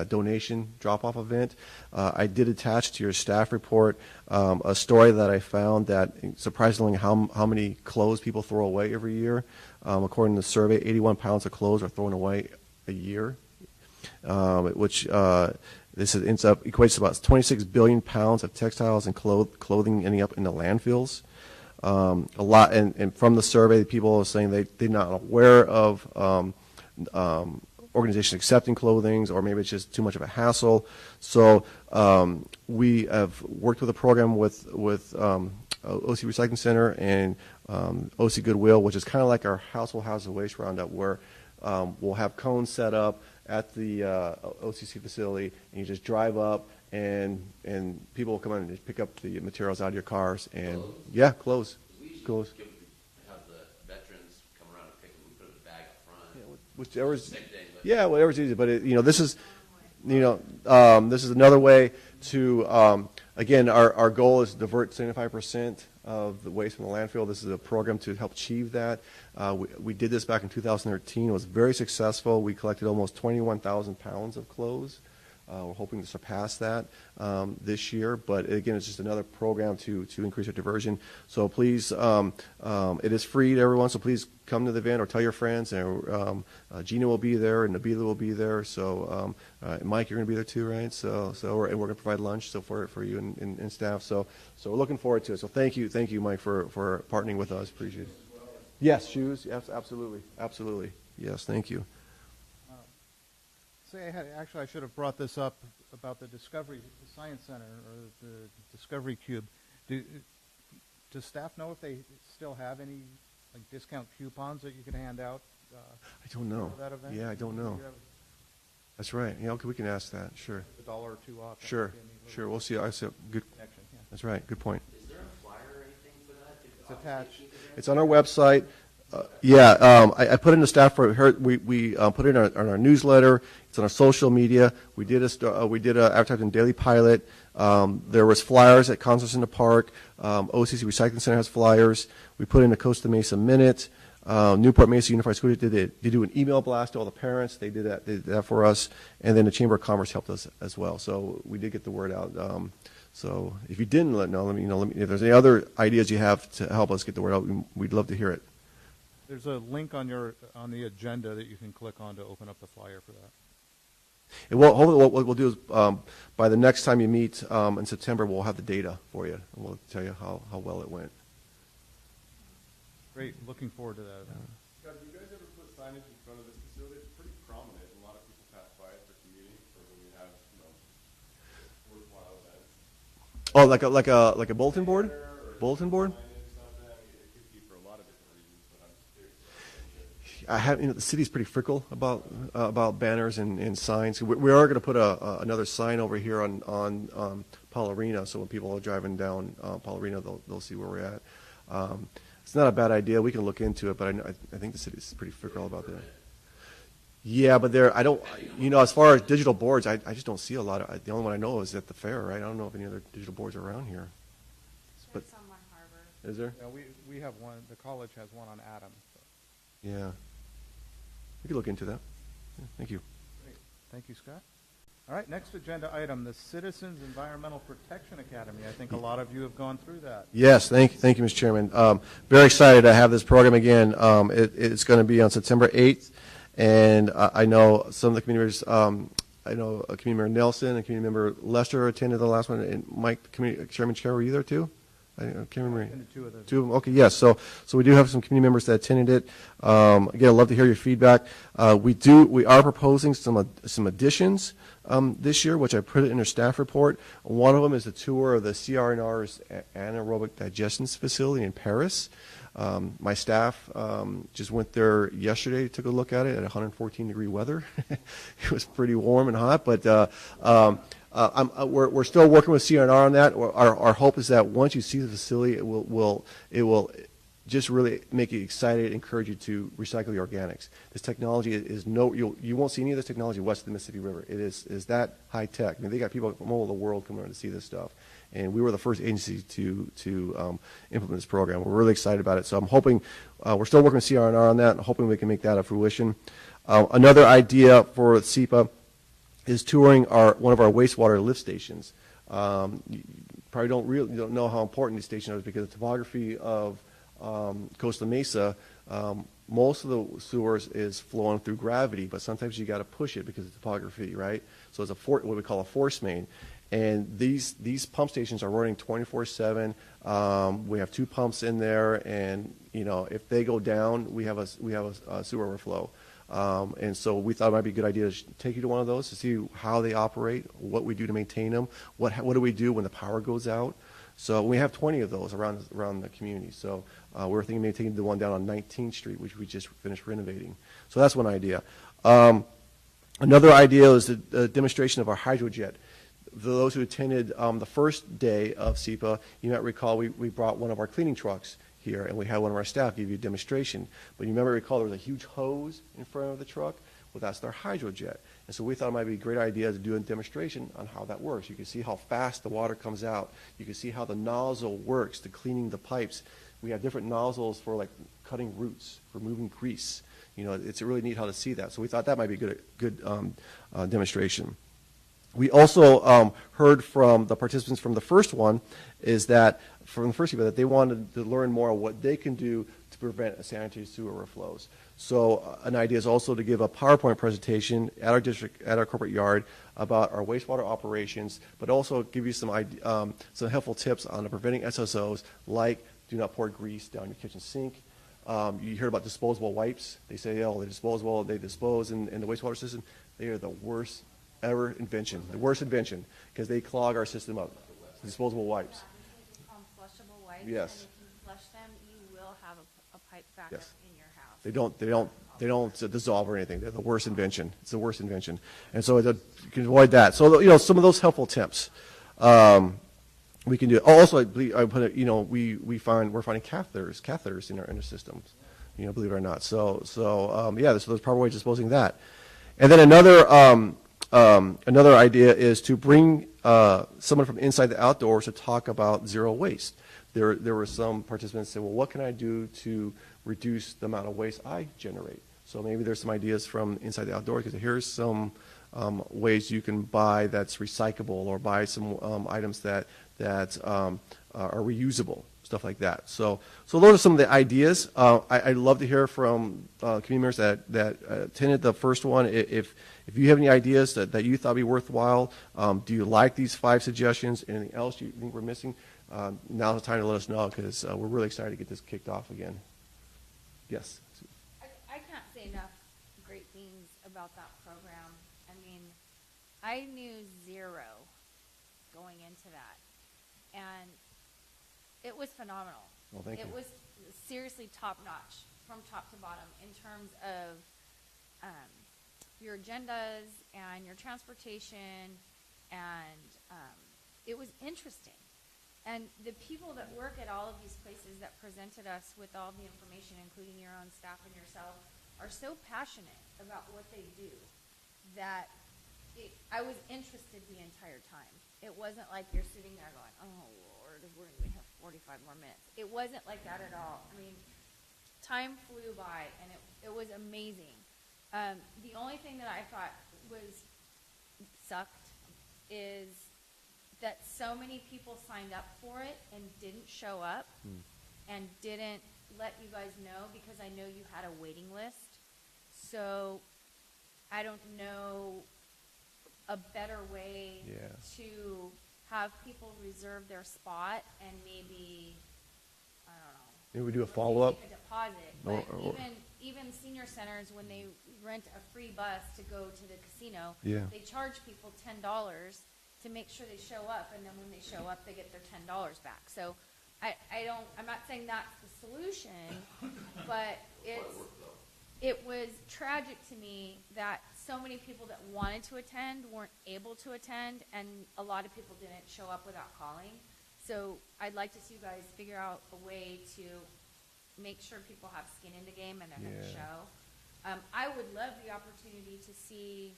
donation drop-off event. I did attach to your staff report a story that I found that surprisingly how many clothes people throw away every year. According to the survey, 81 pounds of clothes are thrown away a year, which this ends up equates to about 26 billion pounds of textiles and clothing ending up in the landfills. A lot, and from the survey, people are saying they're not aware of organizations accepting clothing, or maybe it's just too much of a hassle. So we have worked with a program with OC Recycling Center and OC Goodwill, which is kind of like our household hazardous waste roundup, where we'll have cones set up at the OCC facility, and you just drive up, and people will come in and just pick up the materials out of your cars. And yeah, clothes. We usually Clothes. have the veterans come around and pick them. We put a bag up front. Yeah, whichever's, Same thing, but yeah, whatever's easy. But this is, this is another way to, again, our goal is to divert 75% of the waste from the landfill. This is a program to help achieve that. We did this back in 2013. It was very successful. We collected almost 21,000 pounds of clothes. We're hoping to surpass that this year, but again, it's just another program to increase our diversion. So please, it is free to everyone, so please come to the event or tell your friends. And Gina will be there, and Nabila will be there. So Mike, you're going to be there too, right? So we're going to provide lunch for you and staff. So we're looking forward to it. So thank you, Mike, for partnering with us. Appreciate it. Yes, shoes. Yes, absolutely. Yes, thank you. I should have brought this up about the Discovery Science Center or the Discovery Cube. Does staff know if they still have any discount coupons that you can hand out? I don't know. For that event? Yeah, I don't know. That's right. Yeah, okay, we can ask that. Sure. $1 or $2 off. Sure. We'll see. I see. Good. Connection, yeah. That's right. Good point. is there a flyer or anything for that? It's attached. It's on our website. I put in the staff for her. We put it on our newsletter. It's on our social media. We did a advertising daily pilot. There was flyers at concerts in the park. OCC Recycling Center has flyers. We put in the Costa Mesa Minute. Newport Mesa Unified School District they do an email blast to all the parents. They did that for us, and then the Chamber of Commerce helped us as well. So we did get the word out. So if you didn't let me know. If there's any other ideas you have to help us get the word out, we'd love to hear it. There's a link on the agenda that you can click on to open up the flyer for that. And hopefully what we'll do is by the next time you meet in September, we'll have the data for you, and we'll tell you how well it went. Great. Looking forward to that event. Scott, do you guys ever put signage in front of this facility? It's pretty prominent, and a lot of people pass by it for commuting, or when we have worthwhile events. Oh, like a bulletin board? Bulletin board? I have, the city's pretty fickle about banners and signs. We are going to put another sign over here on Paul Arena, so when people are driving down Paul Arena, they'll see where we're at. It's not a bad idea. We can look into it, but I think the city's pretty fickle about that. Yeah, but as far as digital boards, I just don't see a lot of. The only one I know is at the fair, right? I don't know if any other digital boards are around here. But There's some on Harbor. is there? Yeah, we have one. The college has one on Adams. So. Yeah. We could look into that. Yeah, thank you. Great. Thank you, Scott. All right, next agenda item, the Citizens Environmental Protection Academy. I think a lot of you have gone through that. Yes, thank you, Mr. Chairman. Very excited to have this program again. It's going to be on September 8th, and I know some of the community members, I know Community Member Nelson and Community Member Lester attended the last one, and Mike, Chairman Chair, were you there too? I can't remember. Attended two of those. Two of them. Okay, yes. So we do have some community members that attended it. Again, I'd love to hear your feedback. We are proposing some additions this year, which I put it in our staff report. One of them is a tour of the CRNR's anaerobic digestion facility in Paris. My staff just went there yesterday, took a look at it at 114-degree weather. It was pretty warm and hot, but we're still working with CNR on that. Our hope is that once you see the facility, it will just really make you excited, encourage you to recycle your organics. This technology is you won't see any of this technology west of the Mississippi River. It is that high tech. I mean, they got people from all over the world coming around to see this stuff, and we were the first agency to implement this program. We're really excited about it. So I'm hoping we're still working with CRNR on that, and hoping we can make that a fruition. Another idea for SEPA is touring one of our wastewater lift stations. You probably don't know how important these stations are because the topography of Costa Mesa, most of the sewers is flowing through gravity, but sometimes you got to push it because of topography, right? So it's what we call a force main. And these pump stations are running 24/7. We have 2 pumps in there, and if they go down, we have a sewer overflow. And so we thought it might be a good idea to take you to one of those to see how they operate, what we do to maintain them, what do we do when the power goes out. So we have 20 of those around the community. So we're thinking maybe taking the one down on 19th Street, which we just finished renovating. So that's one idea. Another idea is the demonstration of our hydrojet. For those who attended the first day of SEPA, you might recall we brought one of our cleaning trucks here, and we had one of our staff give you a demonstration. But you recall there was a huge hose in front of the truck? Well, that's their hydrojet. And so we thought it might be a great idea to do a demonstration on how that works. You can see how fast the water comes out. You can see how the nozzle works to cleaning the pipes. We have different nozzles for like cutting roots, removing grease. It's really neat how to see that. So we thought that might be a good demonstration. We also heard from the participants from the first one that they wanted to learn more of what they can do to prevent sanitary sewer overflows. So an idea is also to give a PowerPoint presentation at our district, at our corporate yard, about our wastewater operations, but also give you some helpful tips on preventing SSOs, like do not pour grease down your kitchen sink. You heard about disposable wipes. They say, they're disposable, they dispose in the wastewater system. They are the worst invention, because they clog our system up. Disposable wipes. They call them flushable wipes. Yes. And if you flush them, you will have a pipe backup Yes. in your house. They don't dissolve or anything. They're the worst invention. It's the worst invention, and so you can avoid that. So some of those helpful tips we can do. Also, I put we're finding catheters in our systems. Believe it or not. So there's proper ways of disposing of that. And then another idea is to bring someone from inside the outdoors to talk about zero waste. There were some participants who said, well, what can I do to reduce the amount of waste I generate? So maybe there's some ideas from inside the outdoors, because here's some ways you can buy that's recyclable, or buy some items that are reusable, stuff like that. So those are some of the ideas. I'd love to hear from community members that attended the first one. If you have any ideas that you thought would be worthwhile, do you like these 5 suggestions? Anything else you think we're missing? Now's the time to let us know, because we're really excited to get this kicked off again. Yes? I can't say enough great things about that program. I mean, I knew zero going into that, and it was phenomenal. Well, thank you. It was seriously top notch from top to bottom in terms of your agendas and your transportation, and it was interesting. And the people that work at all of these places that presented us with all the information, including your own staff and yourself, are so passionate about what they do that I was interested the entire time. It wasn't like you're sitting there going, oh, Lord, we're going to have 45 more minutes. It wasn't like that at all. I mean, time flew by, and it was amazing. The only thing that I thought sucked is that so many people signed up for it and didn't show up and didn't let you guys know, because I know you had a waiting list. So I don't know a better way to have people reserve their spot and maybe, I don't know. Maybe we do a follow-up. Make a deposit. But even senior centers, when they rent a free bus to go to the casino, they charge people $10 to make sure they show up, and then when they show up, they get their $10 back. So I'm not saying that's the solution, but it was tragic to me that so many people that wanted to attend weren't able to attend, and a lot of people didn't show up without calling. So I'd like to see you guys figure out a way to make sure people have skin in the game and they're going to show. I would love the opportunity to see,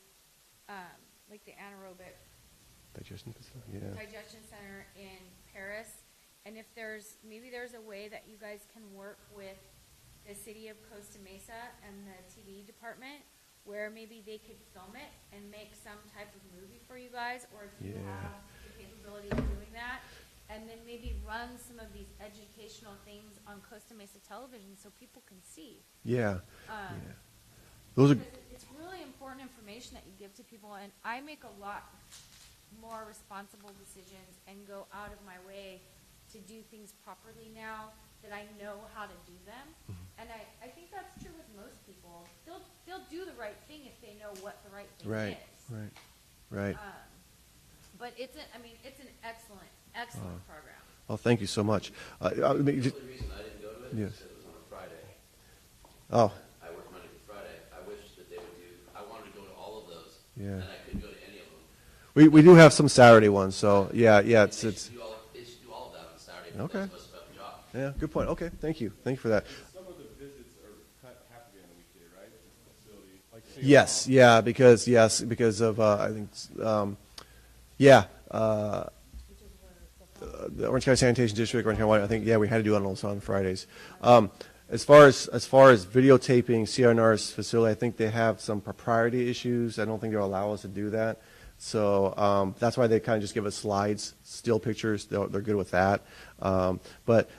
like the anaerobic Digestion facility. Yeah. digestion center in Paris, and if maybe there's a way that you guys can work with the city of Costa Mesa and the TV department, where maybe they could film it and make some type of movie for you guys, or if you have the capability of doing that, and then maybe run some of these educational things on Costa Mesa television so people can see. Yeah. Those are. Because it's really important information that you give to people, and I make a lot more responsible decisions and go out of my way to do things properly now that I know how to do them. And I think that's true with most people. They'll do the right thing if they know what the right thing Right. is. Right. But it's an excellent program. Well, thank you so much. The only reason I didn't go to it Yes. is that it was on a Friday. Oh. I work Monday through Friday. I wish that they would do, I wanted to go to all of those. Yeah. And I couldn't go to any of them. We do have some Saturday ones, so it's. They should do all of that on Saturday. But Okay. That's most about the job. Yeah, good point. Okay, thank you for that. Some of the visits have to be on a weekday, right? Just the facility. Like, Yes, because of I think the Orange County Sanitation District, Orange County Water, I think we had to do it also on Fridays. As far as videotaping CRNR's facility, I think they have some propriety issues. I don't think they'll allow us to do that. So that's why they kind of just give us slides, still pictures. They're good with that. And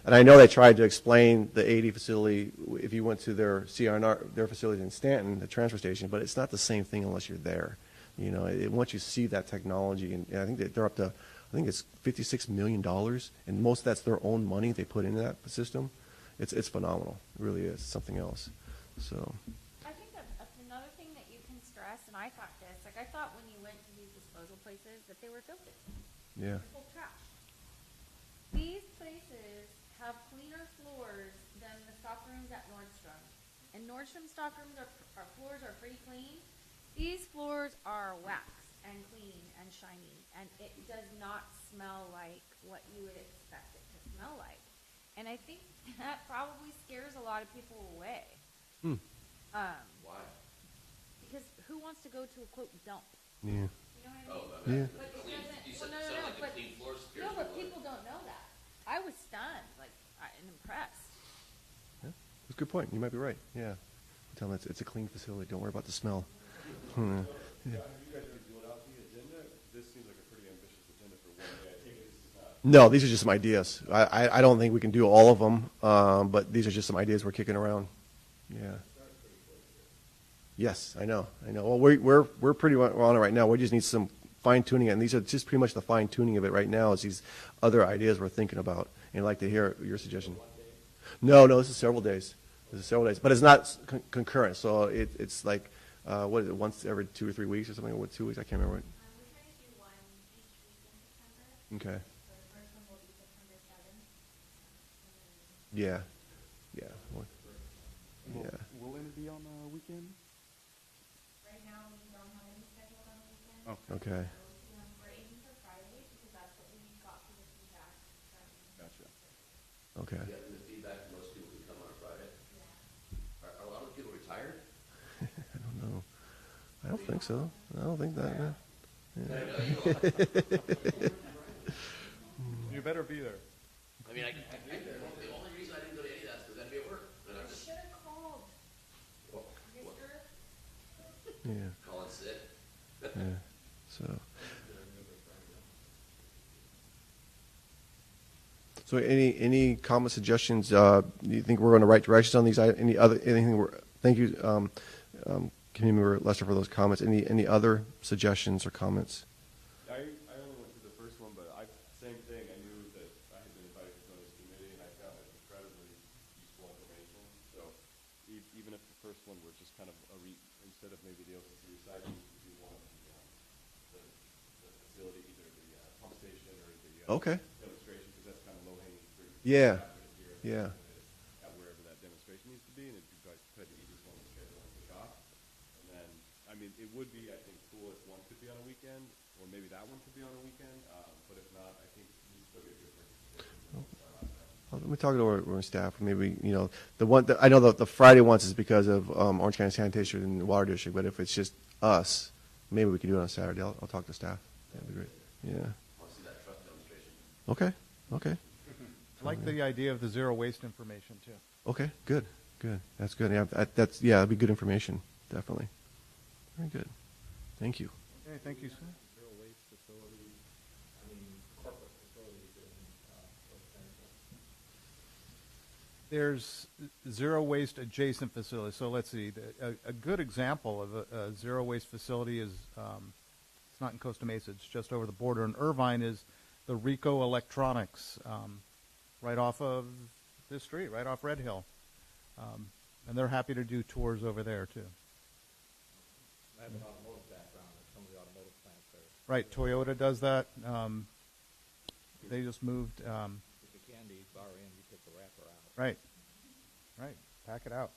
I know they tried to explain the 80 facility if you went to their CRNR, their facility in Stanton, the transfer station, but it's not the same thing unless you're there. You know, once you see that technology, and I think that they're up to, I think it's $56 million, and most of that's their own money they put into that system. It's phenomenal. It really is something else. So. I think that's another thing that you can stress, and I thought this, like I thought when you went to these disposal places that they were filthy. Yeah. Full of trash. These places have cleaner floors than the stock rooms at Nordstrom. And Nordstrom stock rooms our floors are pretty clean. These floors are waxed and clean and shiny, and it does not smell like what you would expect it to smell like. And I think that probably scares a lot of people away. Why? Because who wants to go to a quote dump? Yeah. You know what I mean? Yeah. But it doesn't. You Well, said no, sound like but a clean floor scares no, but people people don't know that. I was stunned, like, and impressed. Yeah, that's a good point. You might be right. Yeah. Tell them it's a clean facility. Don't worry about the smell. Yeah. Have you guys already built out the agenda? This seems like a pretty ambitious agenda for one day. I take it this is not. No, these are just some ideas. I don't think we can do all of them, but these are just some ideas we're kicking around. Yeah. Yes, I know. Well, we're pretty well on it right now. We just need some fine tuning, and these are just pretty much the fine tuning of it right now. Is these other ideas we're thinking about, and I'd like to hear your suggestion. No, this is several days. But it's not concurrent. So it's like what is it? Once every 2 or 3 weeks or something? What, 2 weeks? I can't remember. We try to do one each week in September. Okay. The first one will be September 7th. Yeah. Yeah. Yeah. Will it be on a weekend? Right now, we don't have any scheduled on the weekend. Okay. We're aiming for Friday because that's what we got for the feedback from. Gotcha. Okay. Yeah, and the feedback from most people who come on a Friday. Are a lot of people retired? I don't know. I don't think so. I don't think that. You better be there. I mean, the only reason I didn't go to any of that is because I'd be at work. And I'm just Should have called. Mister. Yeah. calling sick. Yeah. So any comments, suggestions? Do you think we're going to right directions on these? Anything? Thank you, Community Member Lester, for those comments. Any other suggestions or comments? I only went to the first one, but same thing. I knew that I had been invited to join this committee, and I found it incredibly useful information. So even if the first one were just kind of instead of maybe the OCC recycling, we do one of the facility, either the pump station or the Okay. demonstration, because that's kind of low hanging fruit. Yeah. Here Yeah. At wherever that demonstration needs to be, and it'd be probably the easiest one to schedule. it would be, I think, cool if one could be on a weekend, or maybe that one could be on a weekend, but if not, I think you still get good participation. Let me talk to our staff. Maybe, the one that I know the Friday ones is because of Orange County Sanitation and Water District, but if it's just us, maybe we can do it on Saturday. I'll talk to staff. That'd be great. Yeah. Want to see that truck demonstration. Okay. Okay. I like the idea of the zero waste information too. Okay. Good. Good. That's good. Yeah. That'd be good information. Definitely. Very good. Thank you. Okay, thank you, sir. Zero waste facilities, corporate facilities in West Central. There's zero waste adjacent facilities. So let's see. A good example of a zero waste facility is, it's not in Costa Mesa, it's just over the border in Irvine, is the Rico Electronics, right off of this street, right off Red Hill. And they're happy to do tours over there too. I have an automotive background at some of the automotive plants there. Right, Toyota does that. They just moved. If you candy bar in, you take the wrapper out. Right, right. Pack it out.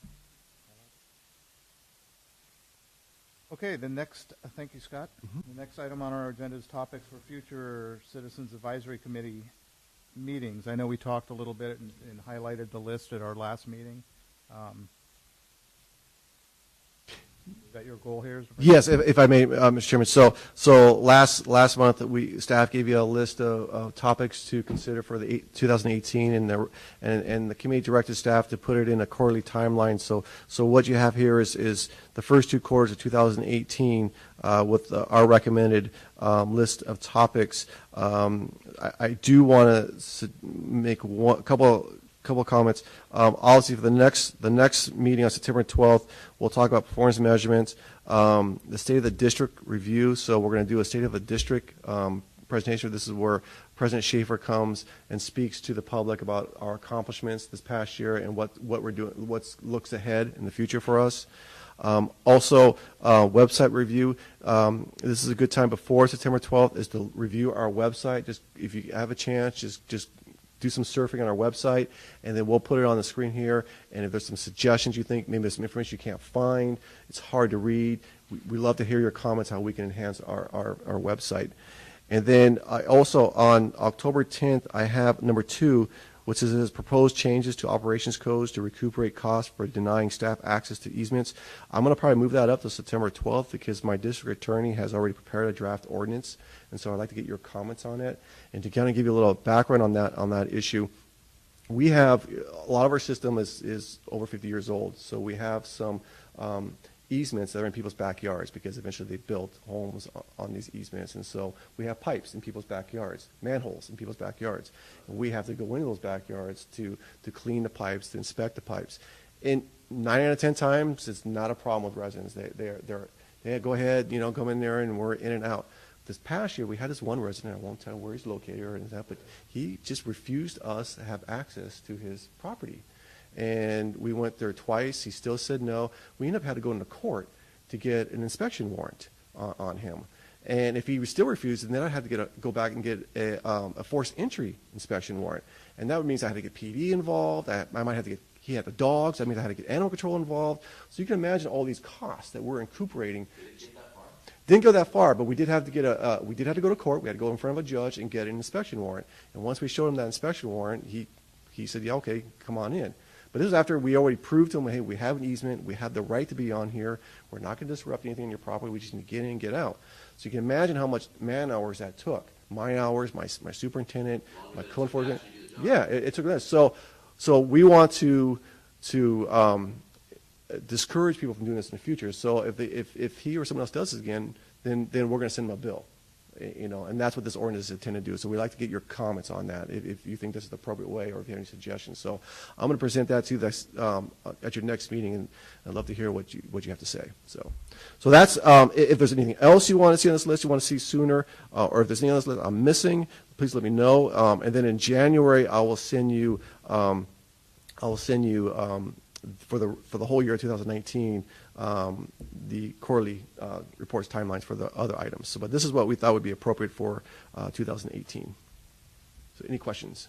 Okay, the next, thank you, Scott. The next item on our agenda is topics for future Citizens Advisory Committee meetings. I know we talked a little bit and highlighted the list at our last meeting. Is that your goal here? Yes, if I may, Mr. Chairman. So last month staff gave you a list of topics to consider for the 2018, and the committee directed staff to put it in a quarterly timeline. So what you have here is the first 2 quarters of 2018 with our recommended list of topics. I do want to make a couple of comments. Obviously, for the next meeting on September 12th, we'll talk about performance measurements, the state of the district review. So we're going to do a state of the district presentation. This is where President Schaefer comes and speaks to the public about our accomplishments this past year and what we're doing, what looks ahead in the future for us. Also, website review. This is a good time before September 12th is to review our website. Just if you have a chance, just do some surfing on our website, and then we'll put it on the screen here. And if there's some suggestions you think, maybe there's some information you can't find, it's hard to read, we love to hear your comments how we can enhance our website. And then I also, on October 10th, I have number 2, which is proposed changes to operations codes to recuperate costs for denying staff access to easements. I'm going to probably move that up to September 12th because my district attorney has already prepared a draft ordinance, and so I'd like to get your comments on it. And to kind of give you a little background on that issue, we have a lot of our system is over 50 years old, so we have some easements that are in people's backyards because eventually they built homes on these easements, and so we have pipes in people's backyards, manholes in people's backyards, and we have to go into those backyards to clean the pipes, to inspect the pipes. And 9 out of 10 times, it's not a problem with residents. They go ahead, come in there, and we're in and out. This past year, we had this one resident, I won't tell where he's located or anything, but he just refused us to have access to his property. And we went there twice. He still said no. We ended up having to go into court to get an inspection warrant on him. And if he still refused, then I had to go back and get a forced entry inspection warrant. And that means I had to get PD involved. I might have to get, he had the dogs. That means I had to get animal control involved. So you can imagine all these costs that we're recuperating. Didn't go that far, but we did have to get we did have to go to court. We had to go in front of a judge and get an inspection warrant. And once we showed him that inspection warrant, he said, yeah, okay, come on in. But this is after we already proved to him, hey, we have an easement, we have the right to be on here, we're not going to disrupt anything in your property, we just need to get in and get out. So you can imagine how much man hours that took. My hours, my superintendent, my code enforcement. Yeah, it took that. So we want to discourage people from doing this in the future. So if he or someone else does this again, then we're going to send them a bill. And that's what this ordinance is intended to do. So we'd like to get your comments on that, if you think this is the appropriate way, or if you have any suggestions. So I'm going to present that to you at your next meeting, and I'd love to hear what you have to say. So that's if there's anything else you want to see on this list, you want to see sooner, or if there's anything on this list I'm missing, please let me know. And then in January, I will send you for the whole year of 2019. The quarterly reports timelines for the other items. So, but this is what we thought would be appropriate for 2018. So any questions?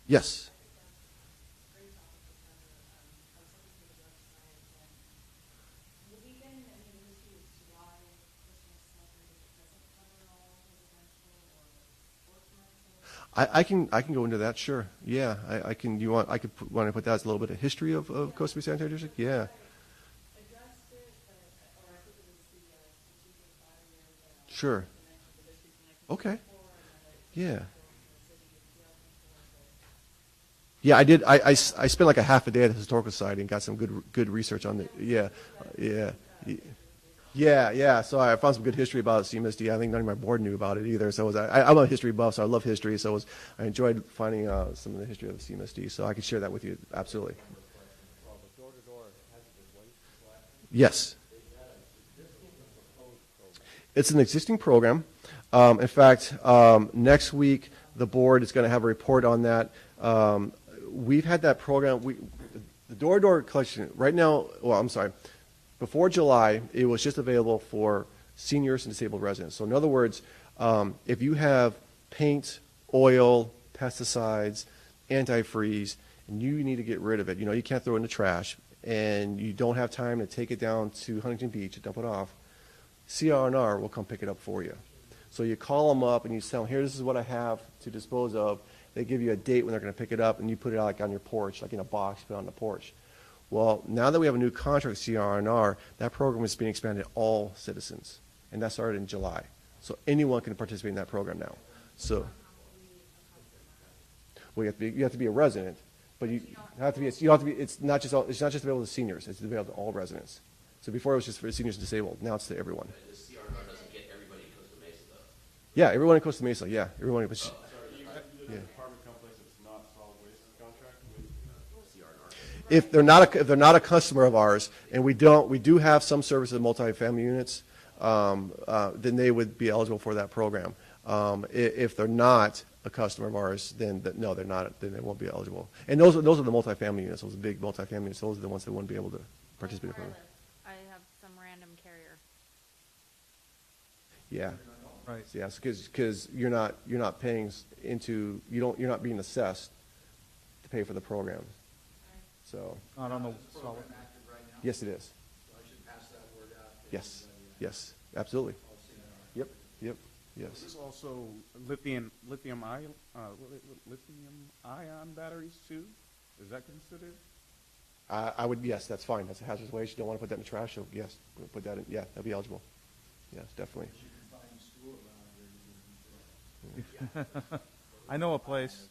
Yes. I can go into that, sure. Yeah, I can. Want to put that as a little bit of history of Costa Mesa Sanitary District? Yeah. Sure. Okay. Yeah. Yeah, I did. I spent like a half a day at the Historical Society and got some good research on the. Yeah. So I found some good history about CMSD. I think none of my board knew about it either. So I'm a history buff, so I love history. So I enjoyed finding some of the history of the CMSD. So I could share that with you, absolutely. Yes. It's an existing program. In fact, next week the board is going to have a report on that. We've had that program. The door-to-door collection right now. Well, I'm sorry. Before July, it was just available for seniors and disabled residents. So in other words, if you have paint, oil, pesticides, antifreeze, and you need to get rid of it, you can't throw it in the trash, and you don't have time to take it down to Huntington Beach to dump it off, CR&R will come pick it up for you. So you call them up and you tell them, here, this is what I have to dispose of. They give you a date when they're going to pick it up, and you put it out like on your porch, like in a box, put it on the porch. Well, now that we have a new contract with CR&R, that program is being expanded to all citizens, and that started in July. So anyone can participate in that program now. So, well, you have to be a resident, but you have to be. It's not just available to seniors. It's available to all residents. So before it was just for seniors and disabled. Now it's to everyone. The CR&R doesn't get everybody in Costa Mesa, though. Yeah, everyone in Costa Mesa. Yeah, everyone. You live in an apartment complex that's not solid waste contract with CR&R. If they're not a customer of ours, and we do have some services in multifamily units, then they would be eligible for that program. If they're not a customer of ours, then no, they're not. Then they won't be eligible. And those are the multifamily units. Those big multifamily units. Those are the ones that wouldn't be able to participate in the program. I have some random carrier. Yeah. Right. Yeah, because you're not paying into you're not being assessed to pay for the program. So Not on the solid. yes, it is. So I should pass that word out to Yes, everybody. yes, absolutely. Yep, Is yes. this also lithium ion batteries too? Is that considered? I would, yes, that's fine. That's a hazardous waste. You don't want to put that in the trash, so yes, we'll put that in. Yeah, that'd be eligible. Yes, definitely. You can find a school around here. I know a place.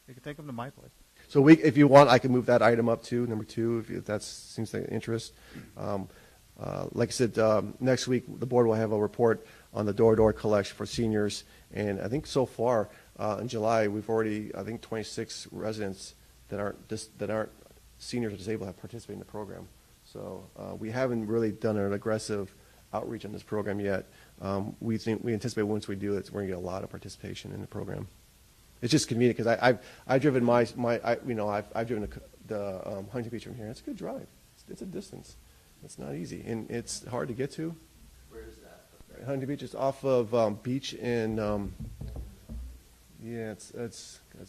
You can take them to my place. So if you want, I can move that item up to number 2 if that seems like interest. Like I said, next week the board will have a report on the door-to-door collection for seniors, and I think so far in July we've already 26 residents that aren't seniors or disabled have participated in the program. So we haven't really done an aggressive outreach on this program yet. We anticipate once we do it, we're going to get a lot of participation in the program. It's just convenient because I've driven I've driven the Huntington Beach from here. It's a good drive. It's a distance. It's not easy, and it's hard to get to. Where is that? Huntington Beach is off of Beach in it's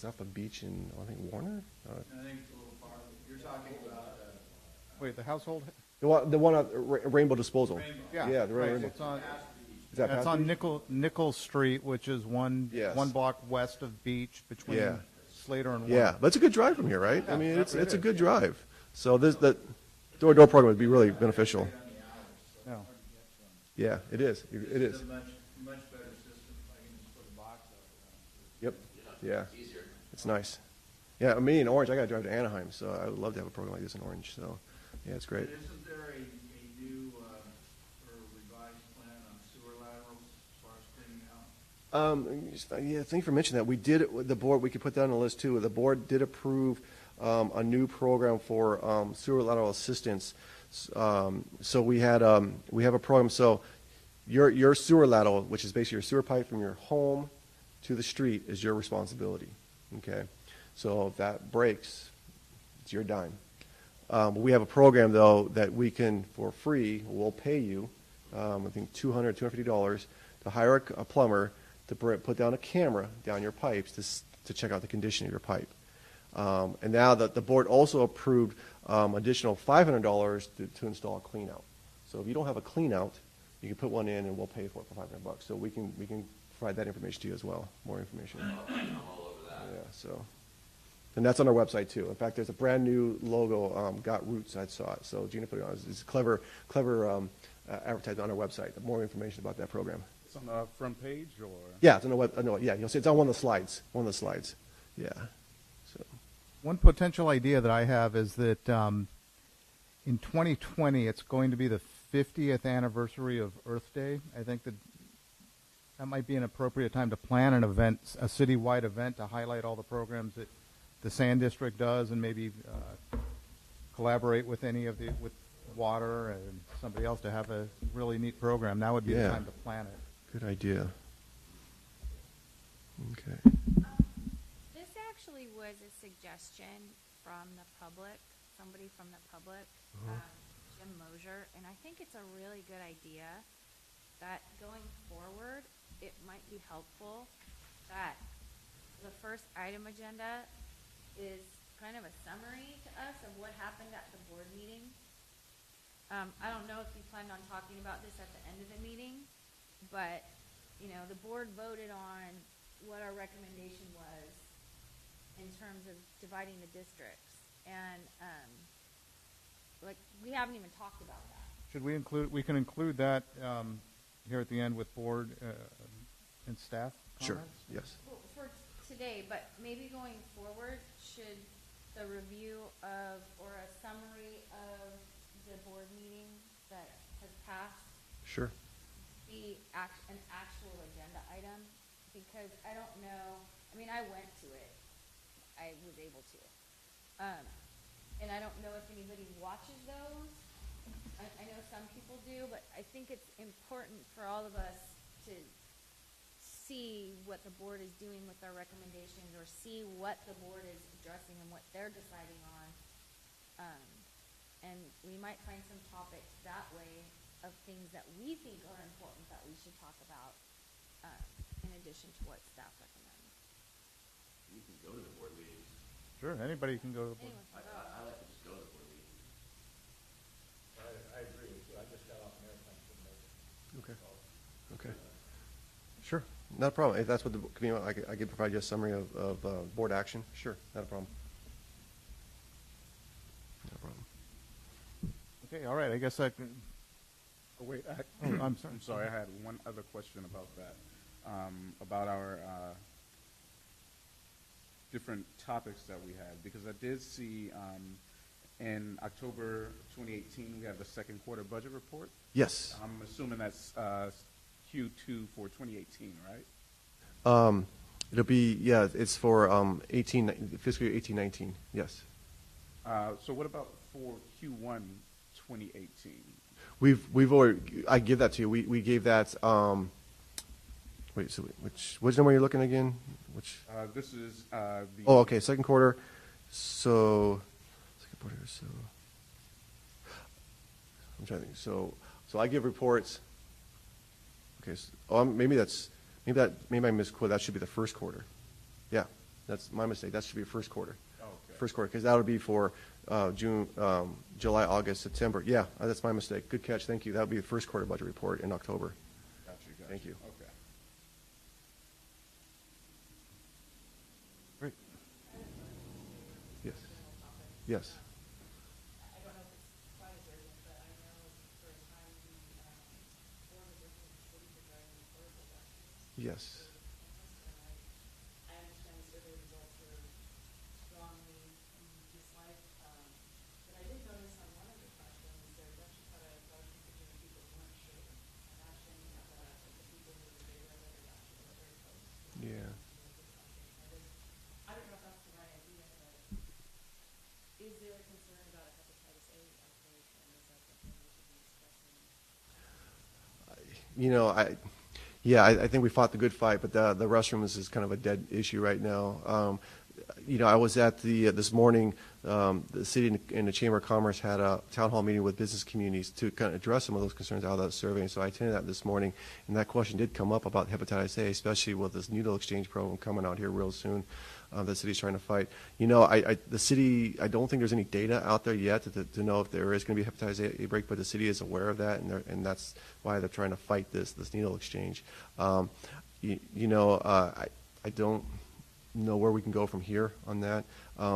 off of Beach in I think Warner. I think it's a little far. You're talking about Wait, the household? The one on Rainbow Disposal. Yeah, the right. Rainbow. It's on, Is that it's past on Beach? Nichols Street, which is one Yes. block west of Beach between Yeah. Slater and Yeah, Warren. but it's a good drive from here, right? Yeah, I mean, it's it a is. good drive. So the door-to-door program would be really beneficial. Yeah. Yeah, it is. It is. It's a much better system. I can just put a box up around. Yep. Yeah. It's easier. It's nice. Yeah, me in Orange, I got to drive to Anaheim, so I would love to have a program like this in Orange. So, yeah, it's great. But isn't there a new or revised plan on sewer laterals as far as cleaning out? Yeah, thank you for mentioning that. We did the board. We could put that on the list too. The board did approve a new program for sewer lateral assistance. So we have a program. So your sewer lateral, which is basically your sewer pipe from your home to the street, is your responsibility. Okay, so if that breaks, it's your dime. We have a program though that we can, for free, we'll pay you. I think $250 to hire a plumber to put down a camera down your pipes to check out the condition of your pipe. And now that the board also approved additional $500 to install a clean out. So if you don't have a clean out, you can put one in and we'll pay for it for $500. So we can provide that information to you as well, more information. I'm all over that. Yeah, so, and that's on our website too. In fact, there's a brand new logo, Got Roots, I saw it, so Gina put it on. It's clever advertised on our website. More information about that program. It's on the front page, or? Yeah, it's on the web, no, yeah, you'll see it's on one of the slides, yeah. So, One potential idea that I have is that in 2020, it's going to be the 50th anniversary of Earth Day. I think that might be an appropriate time to plan an event, a citywide event, to highlight all the programs that the Sand District does, and maybe collaborate with with water and somebody else to have a really neat program. Now would be the Yeah. time to plan it. good idea. Okay. This actually was a suggestion from the public, somebody from the public, Jim Mosier, and I think it's a really good idea that going forward, it might be helpful that the first item agenda is kind of a summary to us of what happened at the board meeting. I don't know if you planned on talking about this at the end of the meeting, but, you know, the board voted on what our recommendation was in terms of dividing the districts. And, like, we haven't even talked about that. Should we include? We can include that here at the end with board and staff Sure, comments? yes. Well, for today, but maybe going forward, should the review of, or a summary of the board meeting that has passed Sure. be an actual agenda item? Because I don't know, I mean, I went to it, I was able to. And I don't know if anybody watches those. I know some people do, but I think it's important for all of us to see what the board is doing with our recommendations, or see what the board is addressing and what they're deciding on. And we might find some topics that way of things that we think are important that we should talk about, in addition to what staff recommends. You can go to the board meetings. Sure, anybody can go to the board. Anyone I can go. like to just go to the board meetings. I agree with you. I just got off an airplane from Okay. Okay. Sure, not a problem. If that's what the community, I could provide you a summary of board action. Sure, not a problem. No problem. Okay, all right. I guess I can. Oh, wait, I'm sorry. I'm sorry, I had one other question about that, about our different topics that we had, because I did see in October 2018, we have the second quarter budget report. Yes. I'm assuming that's Q2 for 2018, right? It'll be, yeah, it's for fiscal year 18-19, yes. So what about for Q1 2018? We've already, I give that to you. We gave that, wait, so which number are you looking again? Which? This is the. Oh, okay, second quarter. So, second quarter, so, I'm trying to think. So I give reports. Okay, so, maybe I misquoted. That should be the first quarter. Yeah, that's my mistake. That should be first quarter. Okay. First quarter, because that would be for June, July, August, September. Yeah, that's my mistake. Good catch. Thank you. That would be the first quarter budget report in October. Gotcha. Thank you. Okay. Great. Yes. Yes. I don't know if it's quite as urgent, but I know for a time the board was working with the city regarding affordable buses. Yes. I understand the survey results were strongly disliked, but I did notice on one of the questions there was actually quite a large contingent of people who weren't sure. And actually, the people who were very relevant actually were very close. Yeah. I don't know if that's the right idea, but is there a concern about a hepatitis A outbreak, and is that something we should be discussing? You know, I think we fought the good fight, but the restrooms is kind of a dead issue right now. You know, I was at this morning, the city and the Chamber of Commerce had a town hall meeting with business communities to kind of address some of those concerns out of that survey. And so I attended that this morning, and that question did come up about hepatitis A, especially with this needle exchange program coming out here real soon. The city's trying to fight. You know, the city, I don't think there's any data out there yet to know if there is going to be a hepatitis A break, but the city is aware of that, and that's why they're trying to fight this needle exchange. I don't know where we can go from here on that.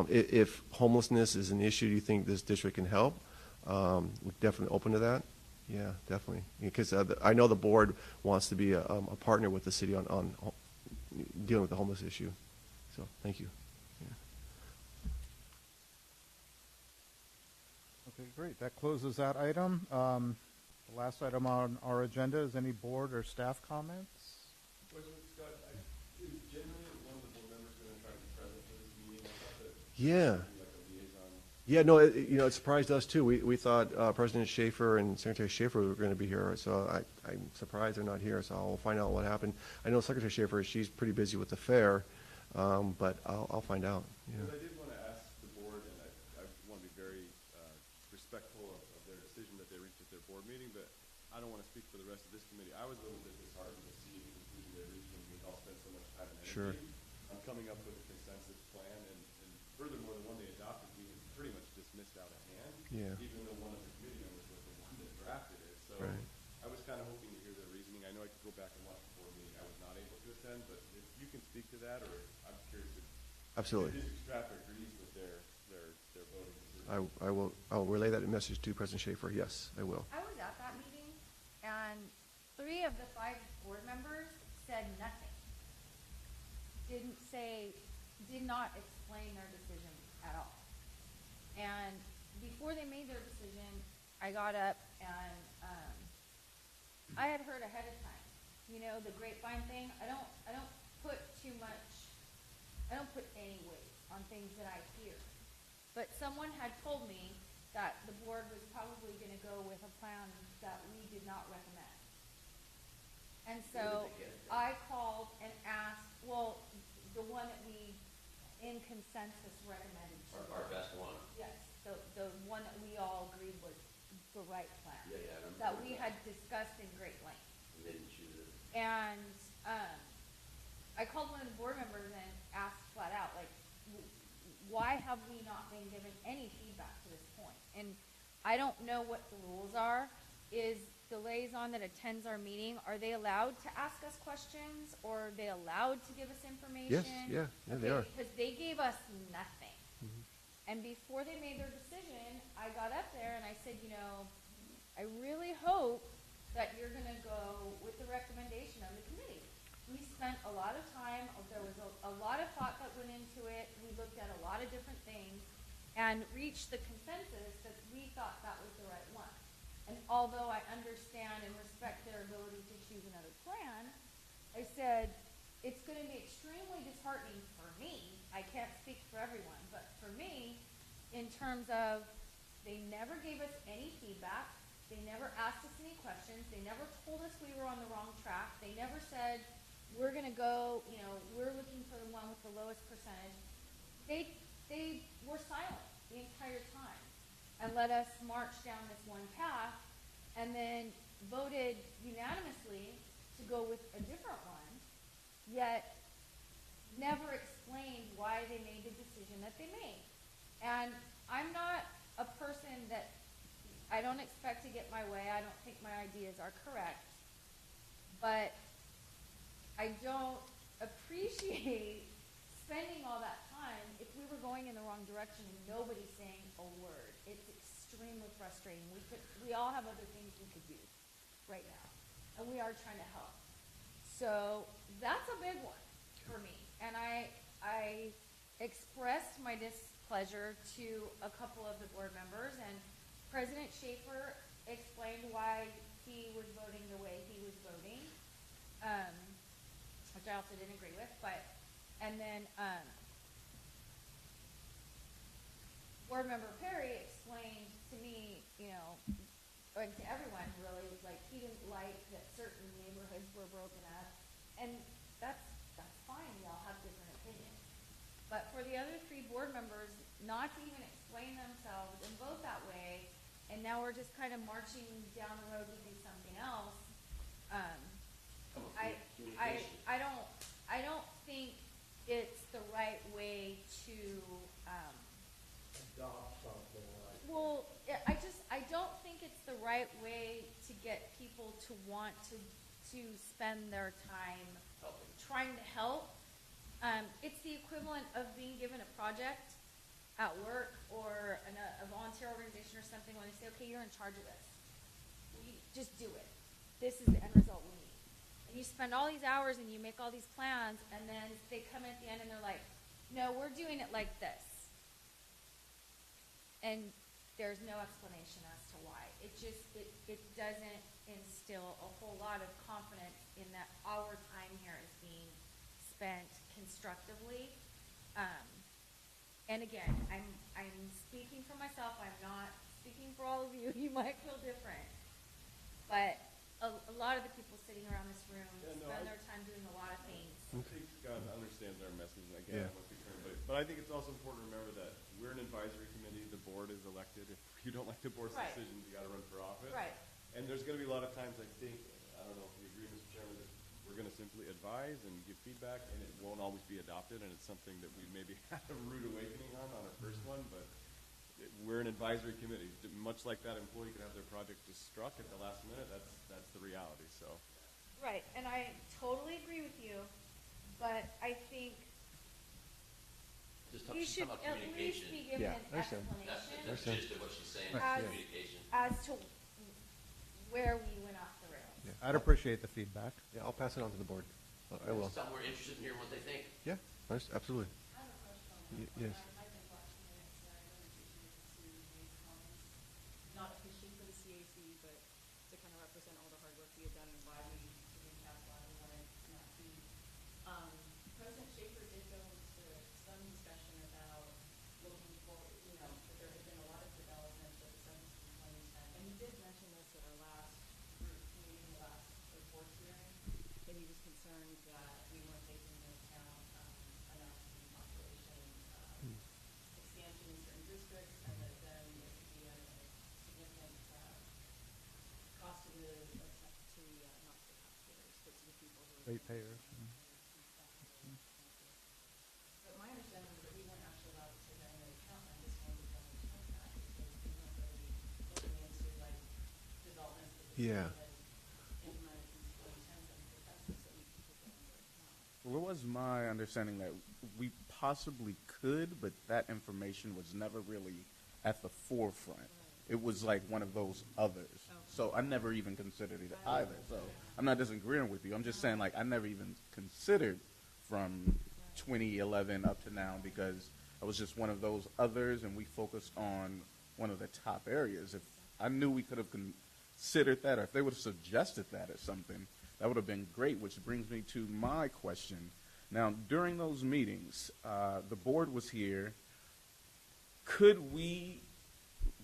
If homelessness is an issue, you think this district can help? We're definitely open to that. Yeah, definitely. Because I know the board wants to be a partner with the city on dealing with the homeless issue. So, thank you. Yeah. Okay, great. That closes that item. The last item on our agenda is any board or staff comments? Question, Scott, is generally one of the board members going to try to be present for this meeting? I thought that Yeah. maybe like a liaison. Yeah, no, it surprised us too. We thought President Schaefer and Secretary Schaefer were going to be here, so I'm surprised they're not here. So I'll find out what happened. I know Secretary Schaefer, she's pretty busy with the fair, but I'll find out. Yeah. Because I did want to ask the board, and I want to be very respectful of their decision that they reached at their board meeting, but I don't want to speak for the rest of this committee. I was a little bit disheartened to see the conclusion they reached when we all spent so much time and energy Sure. on coming up with a consensus plan, and furthermore, the one they adopted, we had pretty much dismissed out of hand, Yeah. even though one of the committee members was the one that drafted it. So Right. I was kind of hoping to hear their reasoning. I know I could go back and watch the board meeting. I was not able to attend, but if you can speak to that, or I'm curious if Absolutely. the district staff agrees with their voting decision. I'll relay that message to President Schaefer. Yes, I will. I was at that meeting, and 3 of the 5 board members said nothing. Did not explain their decision at all. And before they made their decision, I got up and I had heard ahead of time, the grapevine thing. I don't put too much. I don't put any weight on things that I hear. But someone had told me that the board was probably going to go with a plan that we did not recommend. And so I called and asked, the one that we, in consensus, recommended. Our best one. Yes, the one that we all agreed was the right plan. Yeah, I remember. That we had discussed in great length. We didn't choose it. And I called one of the board members and asked flat out, why have we not been given any feedback to this point? And I don't know what the rules are. Is the liaison that attends our meeting, are they allowed to ask us questions, or are they allowed to give us information? Yes, they are. Because they gave us nothing. And before they made their decision, I got up there and I said, I really hope that you're going to go with the recommendation of the committee. We spent a lot of time, there was a lot of thought that went into it. We looked at a lot of different things and reached the consensus that we thought that was the right one. And although I understand and respect their ability to choose another plan, I said, it's going to be extremely disheartening for me. I can't speak for everyone, but for me, in terms of they never gave us any feedback. They never asked us any questions. They never told us we were on the wrong track. They never said, we're going to go, we're looking for the one with the lowest percentage. They were silent the entire time and let us march down this one path, and then voted unanimously to go with a different one, yet never explained why they made the decision that they made. And I'm not a person that, I don't expect to get my way. I don't think my ideas are correct. But I don't appreciate spending all that time if we were going in the wrong direction and nobody's saying a word. It's extremely frustrating. We all have other things we could do right now, and we are trying to help. So that's a big one for me. And I expressed my displeasure to a couple of the board members, and President Schaefer explained why he was voting the way he was voting, which I also didn't agree with. And then Board Member Perry explained to me, and to everyone really, he didn't like that certain neighborhoods were broken up, and that's fine. We all have different opinions. But for the other 3 board members not to even explain themselves and vote that way, and now we're just kind of marching down the road to do something else. I don't think it's the right way to. Adopt something like. Well, I don't think it's the right way to get people to want to spend their time Helping. trying to help. It's the equivalent of being given a project at work or a volunteer organization or something when they say, okay, you're in charge of this. You just do it. This is the end result we need. And you spend all these hours and you make all these plans, and then they come in at the end and they're like, no, we're doing it like this. And there's no explanation as to why. It doesn't instill a whole lot of confidence in that our time here is being spent constructively. And again, I'm speaking for myself. I'm not speaking for all of you. You might feel different. But a lot of the people sitting around this room spend their time doing a lot of things. I think Scott understands our message, and again, I won't speak for him, but I think it's also important to remember that we're an advisory committee. The board is elected. If you don't like the board's Right. decisions, you got to run for office. Right. And there's going to be a lot of times, I think, I don't know if you agree, Mr. Chairman, that we're going to simply advise and give feedback, and it won't always be adopted, and it's something that we maybe had a rude awakening on our first one, but we're an advisory committee. Much like that employee could have their project just struck at the last minute, that's the reality, so. Right, and I totally agree with you, but I think Just you she's should talking about at least communication. be given Yeah, an I understand. That's explanation the gist of what she's saying, As- communication. as to where we went off the rails. Yeah, I'd appreciate the feedback. Yeah, I'll pass it on to the board. I will. Some we're interested in hearing what they think. Yeah, absolutely. Yes. Not officially for the CAC, but to kind of represent all the hard work we have done and why we recast why we wanted not to. President Schaefer did go into some discussion about looking for, that there had been a lot of development of the 1720s, and he did mention this at our last group meeting, last reports hearing, that he was concerned that we weren't taking into account enough population expansion in certain districts, and that then there could be a significant cost to the not to the taxpayers, but to the people who are Ratepayers. But my understanding is that we weren't actually allowed to take that into account, and I just wanted to double check that because we weren't really looking into like developments that the city Yeah. had implemented since 2010 and professors that we could take that into account. Well, it was my understanding that we possibly could, but that information was never really at the forefront. It was like one of those others. So I never even considered it either. So I'm not disagreeing with you. I'm just saying, like, I never even considered from 2011 up to now because I was just one of those others, and we focused on one of the top areas. If I knew we could have considered that, or if they would have suggested that or something, that would have been great, which brings me to my question. Now, during those meetings, the board was here. Could we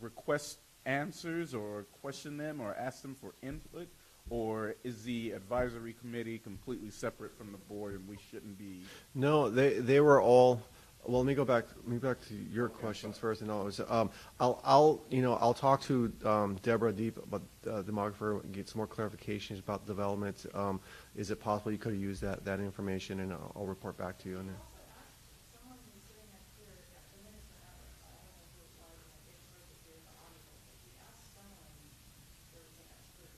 request answers or question them or ask them for input? Or is the advisory committee completely separate from the board and we shouldn't be? No, they were all. Well, let me go back to your questions first, and I'll talk to Deborah Deep about the demographer and get some more clarifications about development. Is it possible you could have used that information, and I'll report back to you on that. Someone who's sitting up here, the minutes went out, I don't know who it was, and I didn't hear it here in the audible, but we asked someone, there was an expert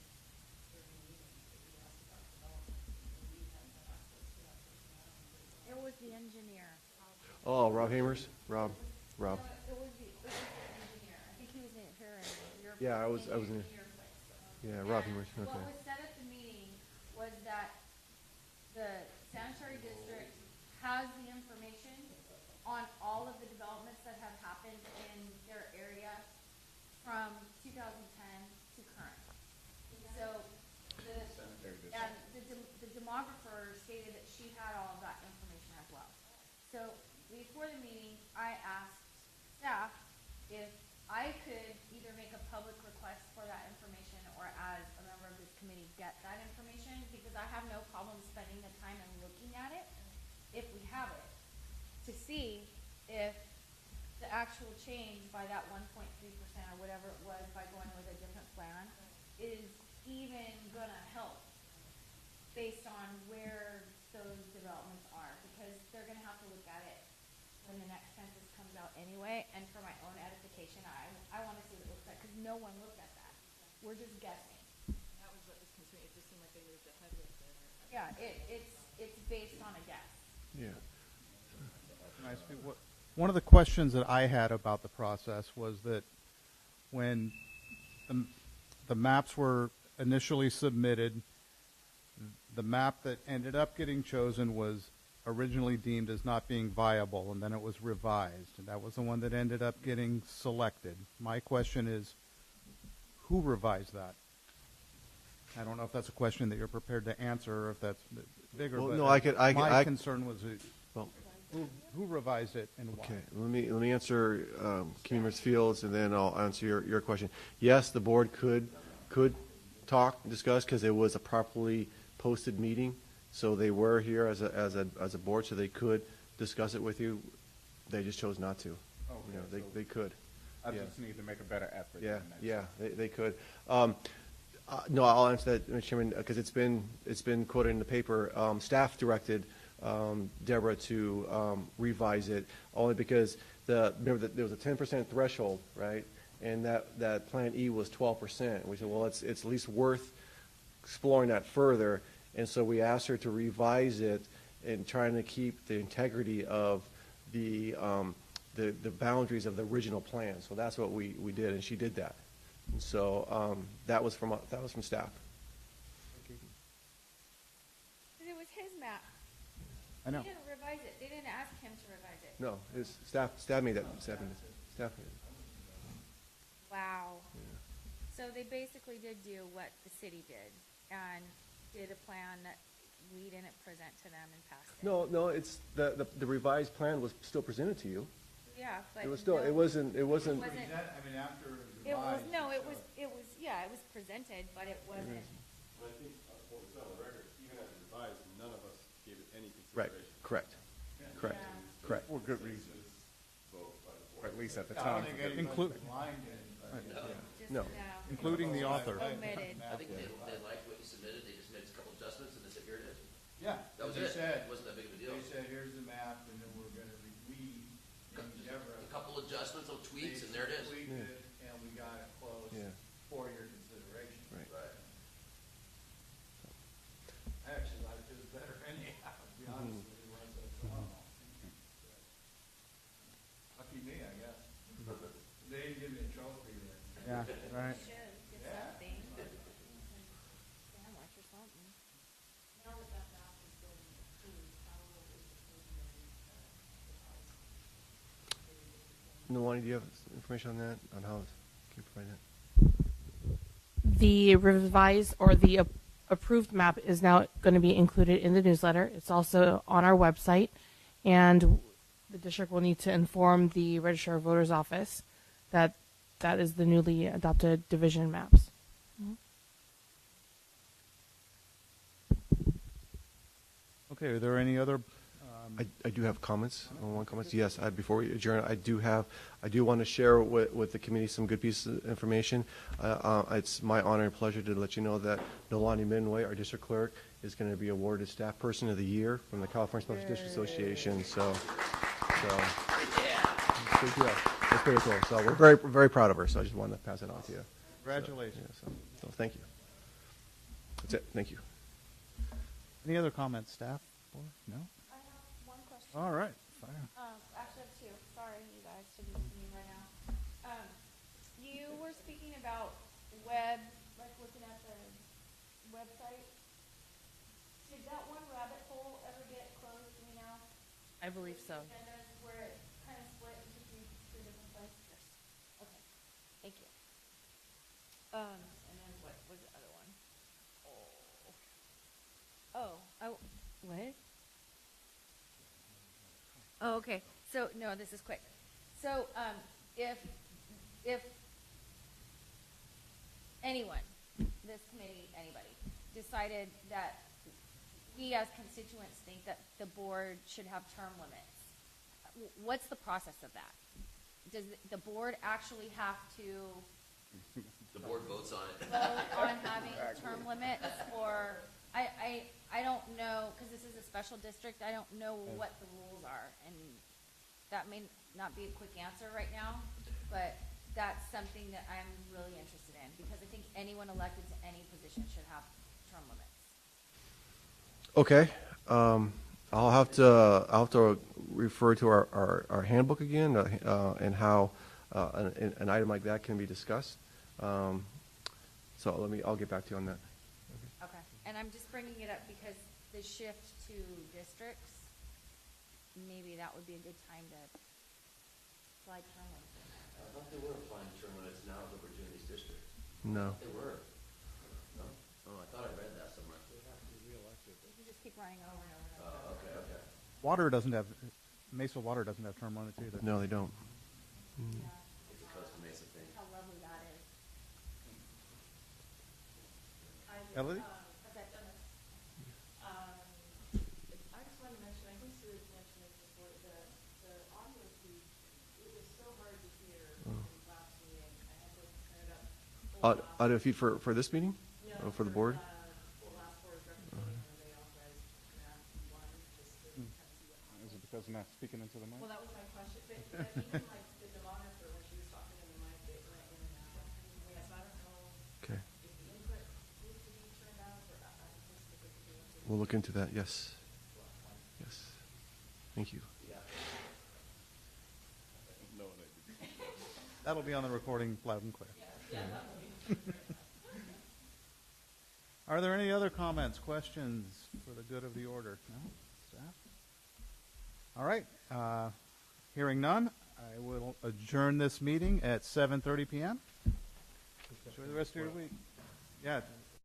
during the meeting, that we asked about development, and we hadn't had access to that person. It was the engineer. Oh, Rob Hamers? Rob. No, it was the engineer. I think he was in here in your. Yeah, I was in. Your place. Yeah, Rob And Hamers. what Okay. was said at the meeting was that the sanitary district has the information on all of the developments that have happened in their area from 2010 to current. So and the demographer stated that she had all of that information as well. So before the meeting, I asked staff if I could either make a public request for that information or as a member of this committee get that information, because I have no problem spending the time and looking at it if we have it, to see if the actual change by that 1.3% or whatever it was by going with a different plan is even gonna help based on where those developments are, because they're gonna have to look at it when the next census comes out anyway, and for my own edification, I wanna see what it looks like, cause no one looked at that. We're just guessing. That was what was concerning, it just seemed like they moved ahead with it. Yeah, it's it's based on a guess. Yeah. Nice. One of the questions that I had about the process was that when the maps were initially submitted, the map that ended up getting chosen was originally deemed as not being viable, and then it was revised, and that was the one that ended up getting selected. My question is, who revised that? I don't know if that's a question that you're prepared to answer, or if that's bigger. Well, but no, I my could. concern was Well, who revised it and why. okay. Let me answer Community Fields, and then I'll answer your question. Yes, the board could talk, discuss, because it was a properly posted meeting. So they were here as a board, so they could discuss it with you. They just chose not to. Okay, You know, so they could. I Yeah. just need to make a better effort. Yeah, on that. yeah, they could. No, I'll answer that, Mr. Chairman, because it's been quoted in the paper. Staff directed Deborah to revise it, only because remember that there was a 10% threshold, right? And that Plan E was 12%. We said, well, it's at least worth exploring that further. And so we asked her to revise it and trying to keep the integrity of the boundaries of the original plan. So that's what we did, and she did that. And so that was from staff. Because it was his map. I know. They didn't revise it. They didn't ask him to revise it. No, it's staff made that. Staff made it. Wow. So they basically did do what the city did and did a plan that we didn't present to them and passed it. No, it's the revised plan was still presented to you. Yeah, but It was still, no, it wasn't. It wasn't. I mean, after It was, revised, no, it was, yeah, it was presented, but it wasn't. But I think, what was on the record, even as revised, none of us gave it any Right. consideration. Correct. Correct. Yeah. Correct. For good reason, Vote by the or board. at least at the I time. don't think anybody's Include- blind to anybody. Just No. Including the author. Omitted. I think they liked what you submitted, they just made a couple adjustments, and they said, here it is. Yeah, That was they it. said, It wasn't that big of a deal. they said, here's the map, and then we're gonna, we, Deborah. A couple adjustments, little tweaks, and there it is. Tweaked it, and we got it close Yeah. for your consideration. Right. Right. I actually like this better anyhow, to be honest with you, once I saw it. Lucky me, I guess. They didn't give me a trophy or anything. Yeah, right. Should get Yeah. something. Sandwich or something. Now that that map has been approved, how is the preliminary, Nolani, do you have information on that? On how? Can you provide that? The revised or the approved map is now going to be included in the newsletter. It's also on our website, and the district will need to inform the Registrar of Voters office that that is the newly adopted division maps. Okay, are there any other? I do have comments. One comments. Yes, before we adjourn, I do want to share with the committee some good pieces of information. It's my honor and pleasure to let you know that Nolani Minway, our district clerk, is going to be awarded Staff Person of the Year from the California Special District Association. So big deal. That's pretty cool. So we're very, very proud of her. So I just wanted to pass it on to you. Congratulations. So thank you. That's it. Thank you. Any other comments, staff? Or no? I have one question. All right. Fire. Actually, I have two. Sorry, you guys, to be me right now. You were speaking about like looking at the website. Did that one rabbit hole ever get closed? Do we know? I believe so. Agendas where it kind of split into three different places? Okay, thank you. And then what was the other one? What? Oh, okay. So, no, this is quick. So, if anyone, this committee, anybody, decided that we as constituents think that the board should have term limits, what's the process of that? Does the board actually have to The board votes on it. vote on having term limits, or I don't know, because this is a special district, I don't know what the rules are, and that may not be a quick answer right now, but that's something that I'm really interested in, because I think anyone elected to any position should have term limits. Okay. I'll have to refer to our handbook again and how an item like that can be discussed. So I'll get back to you on that. Okay, and I'm just bringing it up because the shift to districts, maybe that would be a good time to slide term limits in there. I thought they were applying term limits now to Virginia's district. No. They were. No? Oh, I thought I read that somewhere. You just keep running over and over and over. Oh, okay, okay. Water doesn't have, Mesa Water doesn't have term limits either. No, they don't. Yeah. It's a custom Mesa thing. How lovely that is. Elodie? Okay, I just wanted to mention, I think Sue had mentioned this before, the audio feed, it was so hard to hear in the last meeting. I had to turn it up. Audio feed for this meeting? No, For the board? For last board's recommendation, when they authorized draft one, just to kind of see what happened. Is it because I'm not speaking into the mic? Well, that was my question, but even like the demographer, when she was talking in the mic, it went in and out. Yes, I don't know Okay. if the input needs to be turned out, or I just specifically. We'll look into that. Yes. Yes. Thank you. No, and I didn't. That'll be on the recording loud and clear. Are there any other comments, questions for the good of the order? No? Staff? All right. Hearing none, I will adjourn this meeting at 7:30 p.m. Enjoy the rest of your week. Yeah.